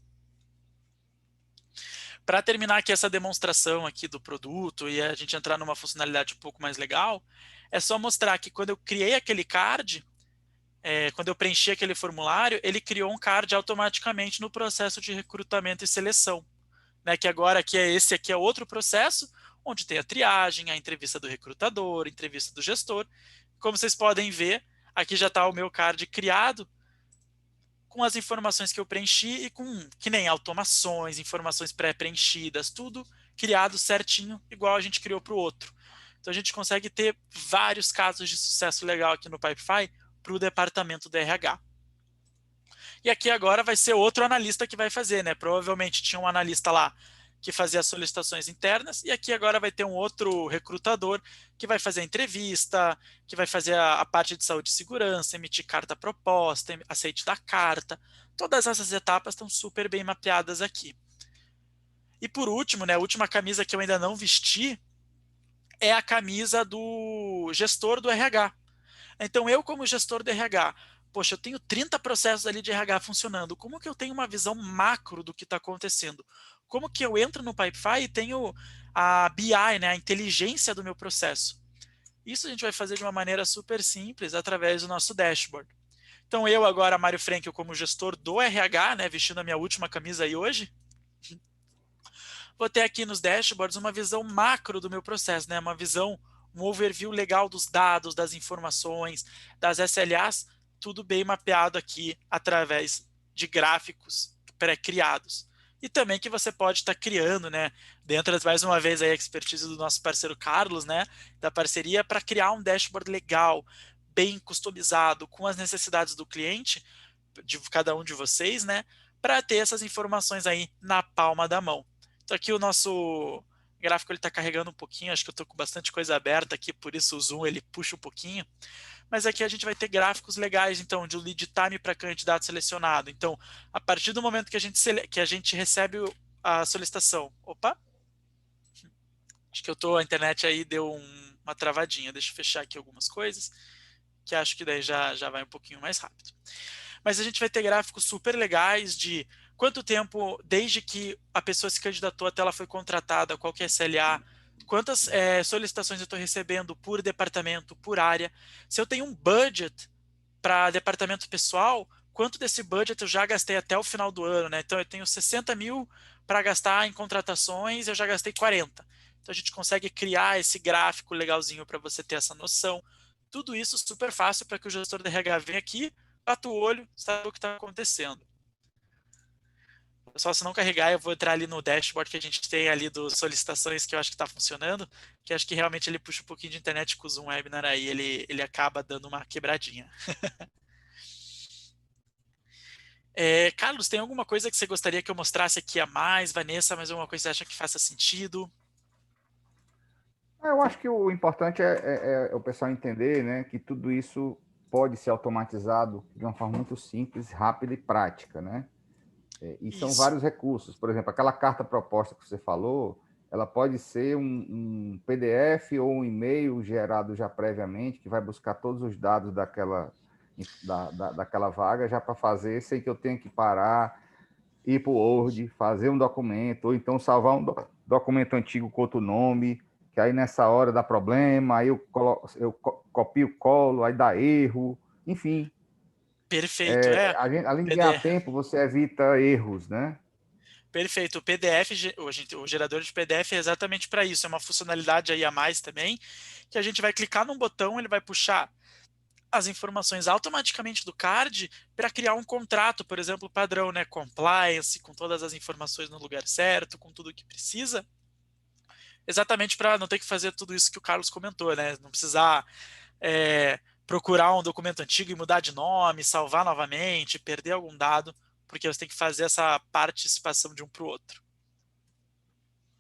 Para terminar aqui essa demonstração aqui do produto e a gente entrar numa funcionalidade um pouco mais legal, é só mostrar que quando eu criei aquele card, quando eu preenchi aquele formulário, ele criou um card automaticamente no processo de recrutamento e seleção. Né, que agora esse aqui é outro processo, onde tem a triagem, a entrevista do recrutador, a entrevista do gestor. Como vocês podem ver, aqui já está o meu card criado, com as informações que eu preenchi e com, que nem automações, informações pré-preenchidas, tudo criado certinho, igual a gente criou para o outro. Então a gente consegue ter vários casos de sucesso legal aqui no Pipefy para o departamento do RH. E aqui agora vai ser outro analista que vai fazer, né? Provavelmente tinha um analista lá que fazia as solicitações internas, e aqui agora vai ter um outro recrutador que vai fazer a entrevista, que vai fazer a parte de saúde e segurança, emitir carta proposta, aceite da carta. Todas essas etapas estão super bem mapeadas aqui. E por último, né, a última camisa que eu ainda não vesti é a camisa do gestor do RH. Então eu, como gestor do RH, poxa, eu tenho 30 processos ali de RH funcionando. Como que eu tenho uma visão macro do que está acontecendo? Como que eu entro no Pipefy e tenho a BI, né, a inteligência do meu processo? Isso a gente vai fazer de uma maneira super simples através do nosso dashboard. Então eu agora, Mário Frenkel, como gestor do RH, né, vestindo a minha última camisa aí hoje, vou ter aqui nos dashboards uma visão macro do meu processo, né, um overview legal dos dados, das informações, das SLAs, tudo bem mapeado aqui através de gráficos pré-criados. E também que você pode estar criando, né, dentro, mais uma vez, a expertise do nosso parceiro Carlos, né, da parceria, para criar um dashboard legal, bem customizado, com as necessidades do cliente, de cada um de vocês, né, para ter essas informações aí na palma da mão. Então aqui o nosso gráfico está carregando um pouquinho, acho que eu estou com bastante coisa aberta aqui, por isso o zoom ele puxa um pouquinho. Mas aqui a gente vai ter gráficos legais, então, de lead time para candidato selecionado. Então, a partir do momento que a gente recebe a solicitação. Opa! Acho que a internet aí deu uma travadinha. Deixa eu fechar aqui algumas coisas, que acho que daí já vai um pouquinho mais rápido. Mas a gente vai ter gráficos super legais de quanto tempo, desde que a pessoa se candidatou até ela foi contratada, qual que é a SLA, quantas solicitações eu estou recebendo por departamento, por área. Se eu tenho um budget para departamento pessoal, quanto desse budget eu já gastei até o final do ano, né? Então eu tenho 60 mil para gastar em contratações, eu já gastei 40. Então a gente consegue criar esse gráfico legalzinho para você ter essa noção. Tudo isso super fácil para que o gestor de RH venha aqui, bata o olho, sabe o que está acontecendo. Só se não carregar, eu vou entrar ali no dashboard que a gente tem ali dos solicitações que eu acho que está funcionando, que acho que realmente ele puxa um pouquinho de internet com o Zoom Webinar aí, ele acaba dando uma quebradinha. Carlos, tem alguma coisa que você gostaria que eu mostrasse aqui a mais? Vanessa, mais alguma coisa que você acha que faça sentido? Eu acho que o importante é o pessoal entender, né, que tudo isso pode ser automatizado de uma forma muito simples, rápida e prática, né? E são vários recursos. Por exemplo, aquela carta proposta que você falou, ela pode ser um PDF ou um e-mail gerado já previamente, que vai buscar todos os dados daquela vaga já para fazer, sem que eu tenha que parar, ir para o Word, fazer um documento, ou então salvar um documento antigo com outro nome, que aí nessa hora dá problema, aí eu copio, colo, aí dá erro, enfim. Perfeito, Além de ganhar tempo, você evita erros, né? Perfeito. O PDF, o gerador de PDF é exatamente para isso. É uma funcionalidade aí a mais também, que a gente vai clicar num botão, ele vai puxar as informações automaticamente do card para criar um contrato, por exemplo, padrão, né? Compliance, com todas as informações no lugar certo, com tudo o que precisa. Exatamente para não ter que fazer tudo isso que o Carlos comentou, né? Não precisar procurar um documento antigo e mudar de nome, salvar novamente, perder algum dado, porque você tem que fazer essa participação de um para o outro.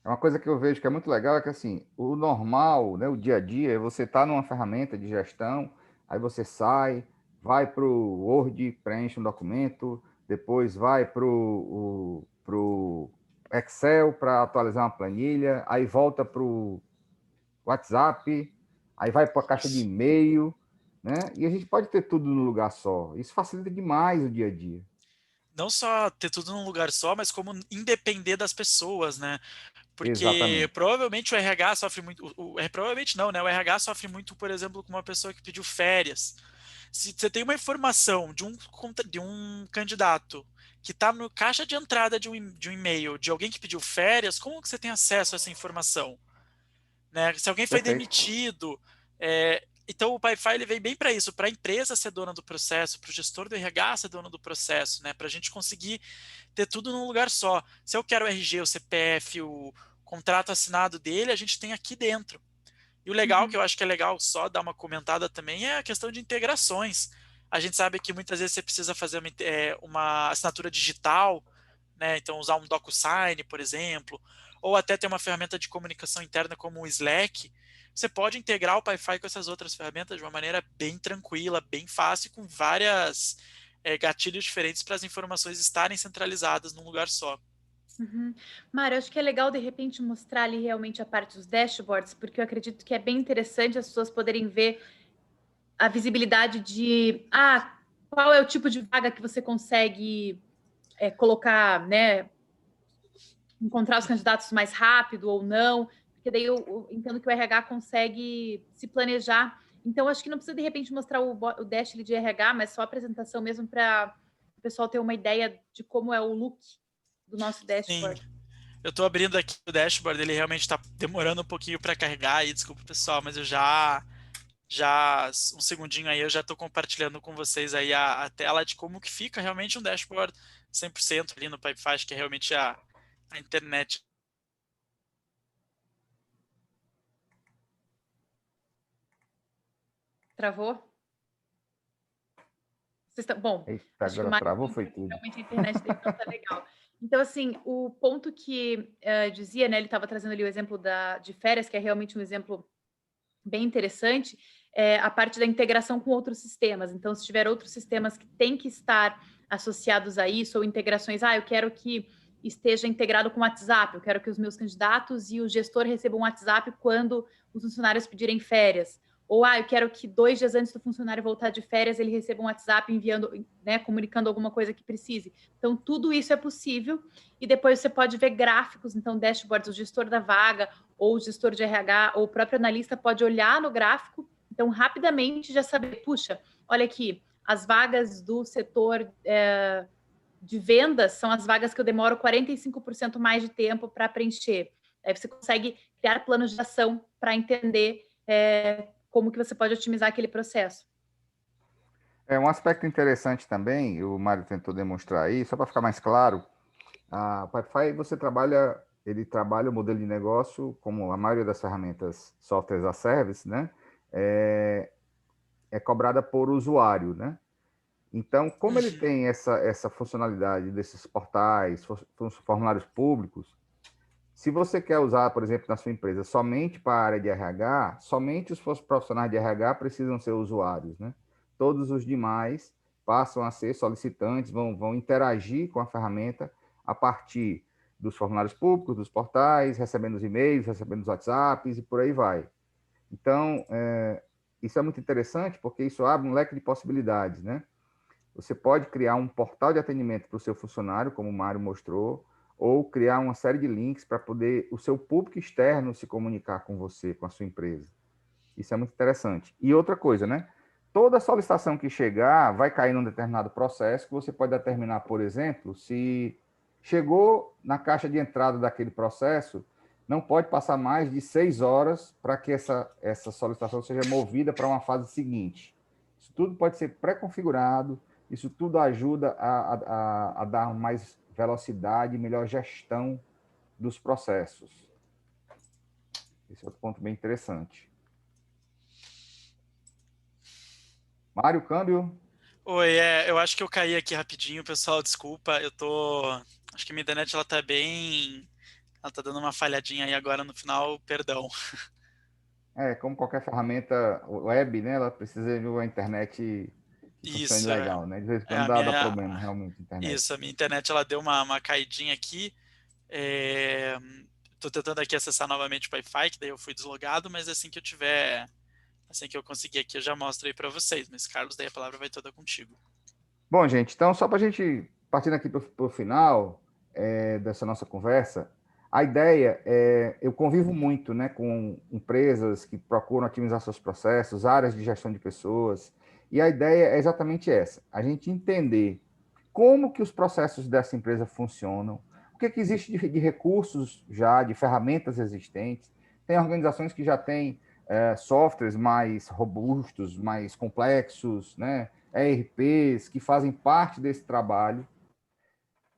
É uma coisa que eu vejo que é muito legal, é que assim, o normal, né, o dia a dia, é você estar numa ferramenta de gestão, aí você sai, vai para o Word, preenche um documento, depois vai para o Excel para atualizar uma planilha, aí volta para o WhatsApp, aí vai para a caixa de Isso. e-mail, né? E a gente pode ter tudo no lugar só. Isso facilita demais o dia a dia. Não só ter tudo num lugar só, mas como independer das pessoas, né? Porque Exatamente. provavelmente o RH sofre muito. Provavelmente não, né? O RH sofre muito, por exemplo, com uma pessoa que pediu férias. Se você tem uma informação de um candidato que está no caixa de entrada de um e-mail de alguém que pediu férias, como que você tem acesso a essa informação? Né? Se alguém foi Perfeito. demitido, então o Pipefy ele vem bem para isso, para a empresa ser dona do processo, para o gestor do RH ser dono do processo, né? Para a gente conseguir ter tudo num lugar só. Se eu quero o RG, o CPF, o contrato assinado dele, a gente tem aqui dentro. E o legal, que Uhum. eu acho que é legal só dar uma comentada também, é a questão de integrações. A gente sabe que muitas vezes você precisa fazer uma assinatura digital, né? Então usar um DocuSign, por exemplo, ou até ter uma ferramenta de comunicação interna como o Slack. Você pode integrar o Pipefy com essas outras ferramentas de uma maneira bem tranquila, bem fácil, com várias gatilhos diferentes para as informações estarem centralizadas num lugar só. Uhum. Mário, acho que é legal de repente mostrar ali realmente a parte dos dashboards, porque eu acredito que é bem interessante as pessoas poderem ver a visibilidade de qual é o tipo de vaga que você consegue colocar, né? Encontrar os candidatos mais rápido ou não, porque daí eu entendo que o RH consegue se planejar. Então, acho que não precisa de repente mostrar o dash de RH, mas só a apresentação mesmo para o pessoal ter uma ideia de como é o look do nosso Sim, dashboard. eu estou abrindo aqui o dashboard, ele realmente está demorando um pouquinho para carregar aí, desculpa pessoal, mas eu já um segundinho aí eu já estou compartilhando com vocês aí a tela de como que fica realmente um dashboard 100% ali no Pipefy, que é realmente a internet. Travou? Bom, Eita, acho que o agora Mário travou, foi tudo. realmente a internet dele não está legal. Então, assim, o ponto que dizia, né, ele estava trazendo ali o exemplo de férias, que é realmente um exemplo bem interessante, a parte da integração com outros sistemas. Então, se tiver outros sistemas que têm que estar associados a isso, ou integrações, eu quero que esteja integrado com o WhatsApp, eu quero que os meus candidatos e o gestor recebam um WhatsApp quando os funcionários pedirem férias. Ou, eu quero que 2 dias antes do funcionário voltar de férias, ele receba um WhatsApp enviando, né, comunicando alguma coisa que precise. Então, tudo isso é possível. E depois você pode ver gráficos, então, dashboards, o gestor da vaga, ou o gestor de RH, ou o próprio analista pode olhar no gráfico, então, rapidamente já saber, puxa, olha aqui, as vagas do setor de vendas são as vagas que eu demoro 45% mais de tempo para preencher. Aí você consegue criar planos de ação para entender como que você pode otimizar aquele processo. É um aspecto interessante também, o Mário tentou demonstrar aí, só para ficar mais claro, a Pipefy ele trabalha o modelo de negócio, como a maioria das ferramentas software as a service, né? É cobrada por usuário, né? Então, como ele Uhum. tem essa funcionalidade desses portais, formulários públicos, se você quer usar, por exemplo, na sua empresa somente para a área de RH, somente os profissionais de RH precisam ser usuários, né? Todos os demais passam a ser solicitantes, vão interagir com a ferramenta a partir dos formulários públicos, dos portais, recebendo os e-mails, recebendo os WhatsApps e por aí vai. Então, isso é muito interessante porque isso abre um leque de possibilidades, né? Você pode criar um portal de atendimento para o seu funcionário, como o Mário mostrou, ou criar uma série de links para poder o seu público externo se comunicar com você, com a sua empresa. Isso é muito interessante. E outra coisa, né? Toda solicitação que chegar vai cair num determinado processo que você pode determinar, por exemplo, se chegou na caixa de entrada daquele processo, não pode passar mais de 6 horas para que essa solicitação seja movida para uma fase seguinte. Isso tudo pode ser pré-configurado, isso tudo ajuda a dar mais velocidade e melhor gestão dos processos. Esse é outro ponto bem interessante. Mário, câmbio? Oi, eu acho que eu caí aqui rapidinho, pessoal, desculpa, acho que minha internet ela tá ela tá dando uma falhadinha aí agora no final, perdão. Como qualquer ferramenta web, né? Ela precisa de uma internet que funcione Isso, legal, né? De vez em é quando a dá minha... problema, realmente, a internet. Isso, a minha internet, ela deu uma caidinha aqui. Tô tentando aqui acessar novamente o Wi-Fi, que daí eu fui deslogado, mas assim que eu tiver... Assim que eu conseguir aqui, eu já mostro aí para vocês. Mas, Carlos, daí a palavra vai toda contigo. Bom, gente, então só para a gente, partindo aqui para o final dessa nossa conversa, a ideia é, eu convivo muito, né, com empresas que procuram otimizar seus processos, áreas de gestão de pessoas, e a ideia é exatamente essa, a gente entender como que os processos dessa empresa funcionam, o que existe de recursos já, de ferramentas existentes. Tem organizações que já têm softwares mais robustos, mais complexos, né? ERPs que fazem parte desse trabalho,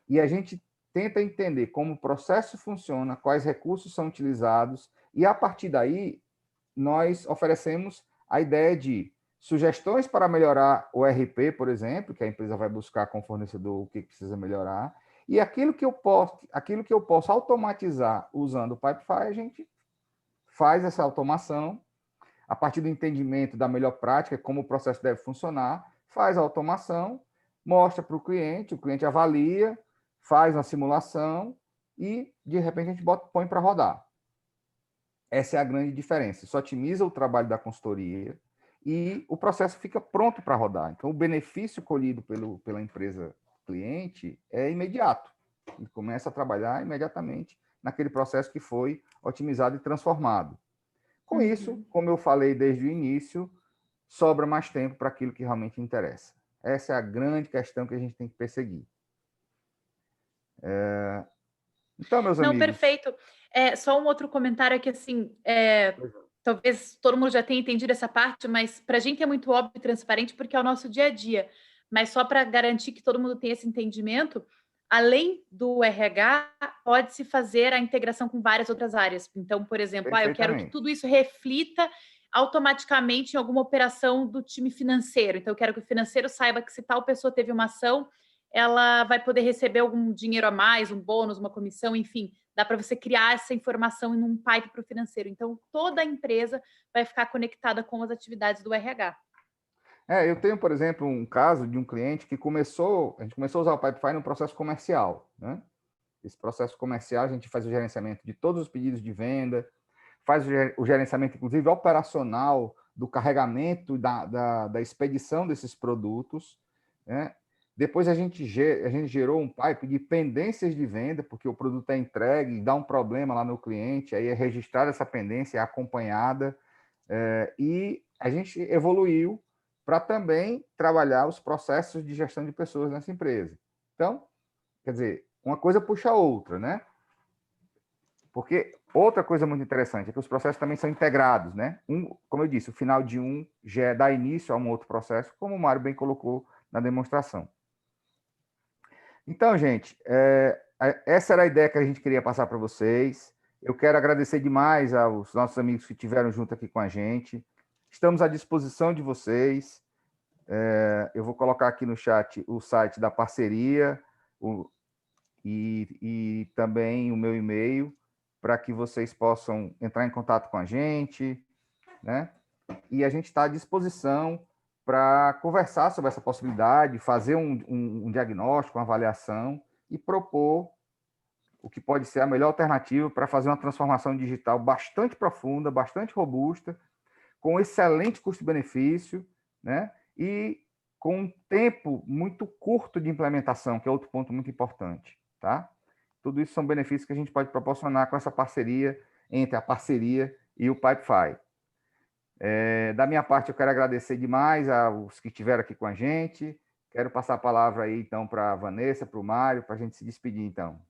e a gente tenta entender como o processo funciona, quais recursos são utilizados, e a partir daí nós oferecemos a ideia de sugestões para melhorar o ERP, por exemplo, que a empresa vai buscar com o fornecedor o que precisa melhorar, e aquilo que eu posso automatizar usando o Pipefy, a gente faz essa automação a partir do entendimento da melhor prática, como o processo deve funcionar, faz a automação, mostra para o cliente avalia, faz uma simulação e, de repente, a gente põe para rodar. Essa é a grande diferença. Isso otimiza o trabalho da consultoria e o processo fica pronto para rodar. Então, o benefício colhido pela empresa cliente é imediato. Ele começa a trabalhar imediatamente naquele processo que foi otimizado e transformado. Com isso, como eu falei desde o início, sobra mais tempo para aquilo que realmente interessa. Essa é a grande questão que a gente tem que perseguir. Então, meus amigos... Não, perfeito. Só um outro comentário aqui, assim, talvez todo mundo já tenha entendido essa parte, mas para a gente é muito óbvio e transparente porque é o nosso dia a dia. Mas só para garantir que todo mundo tenha esse entendimento, além do RH, pode-se fazer a integração com várias outras áreas. Então, por exemplo, eu quero que tudo isso reflita automaticamente em alguma operação do time financeiro. Então, eu quero que o financeiro saiba que se tal pessoa teve uma ação, ela vai poder receber algum dinheiro a mais, um bônus, uma comissão, enfim. Dá para você criar essa informação em um pipe para o financeiro. Então, toda a empresa vai ficar conectada com as atividades do RH. Eu tenho, por exemplo, um caso de um cliente que a gente começou a usar o Pipefy no processo comercial, né? Esse processo comercial, a gente faz o gerenciamento de todos os pedidos de venda, faz o gerenciamento, inclusive, operacional do carregamento, da expedição desses produtos, né? Depois a gente gerou um pipe de pendências de venda, porque o produto é entregue e dá um problema lá no cliente, aí é registrada essa pendência, é acompanhada, e a gente evoluiu para também trabalhar os processos de gestão de pessoas nessa empresa. Então, quer dizer, uma coisa puxa a outra, né? Porque outra coisa muito interessante é que os processos também são integrados, né? Como eu disse, o final de um já dá início a um outro processo, como o Mário bem colocou na demonstração. Então, gente, essa era a ideia que a gente queria passar para vocês. Eu quero agradecer demais aos nossos amigos que estiveram junto aqui com a gente. Estamos à disposição de vocês. Eu vou colocar aqui no chat o site da parceria e também o meu e-mail, para que vocês possam entrar em contato com a gente, né? E a gente está à disposição para conversar sobre essa possibilidade, fazer um diagnóstico, uma avaliação e propor o que pode ser a melhor alternativa para fazer uma transformação digital bastante profunda, bastante robusta, com excelente custo-benefício, né? E com um tempo muito curto de implementação, que é outro ponto muito importante, tá? Tudo isso são benefícios que a gente pode proporcionar com essa parceria entre a parceria e o Pipefy. Da minha parte, eu quero agradecer demais aos que estiveram aqui com a gente. Quero passar a palavra aí, então, para a Vanessa, para o Mário, para a gente se despedir, então.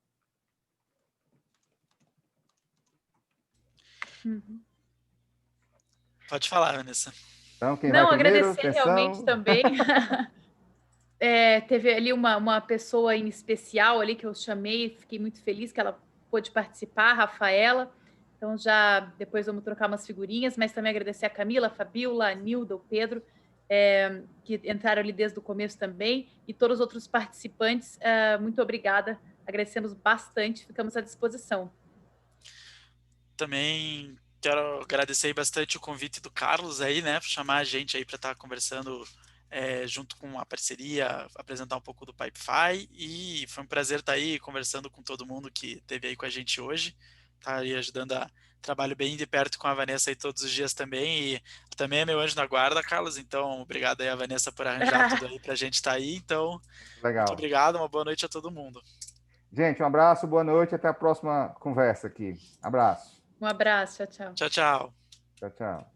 Pode falar, Vanessa. Então, quem vai primeiro? Agradecer Atenção. realmente também. Teve ali uma pessoa em especial ali que eu chamei, fiquei muito feliz que ela pôde participar, a Rafaela. Então, já depois vamos trocar umas figurinhas, mas também agradecer a Camila, a Fabiola, a Nilda, o Pedro, que entraram ali desde o começo também, e todos os outros participantes. Muito obrigada, agradecemos bastante, ficamos à disposição. Também quero agradecer bastante o convite do Carlos aí, né, por chamar a gente aí para estar conversando junto com a parceria, apresentar um pouco do Pipefy, e foi um prazer estar aí conversando com todo mundo que esteve aí com a gente hoje, tá aí ajudando a trabalho bem de perto com a Vanessa aí todos os dias também, e também é meu anjo na guarda, Carlos, então obrigado aí a Vanessa por arranjar tudo aí para a gente estar aí, então muito Legal. obrigado, uma boa noite a todo mundo. Gente, um abraço, boa noite, até a próxima conversa aqui. Abraço. Um abraço, tchau, tchau. Tchau, tchau. Tchau, tchau.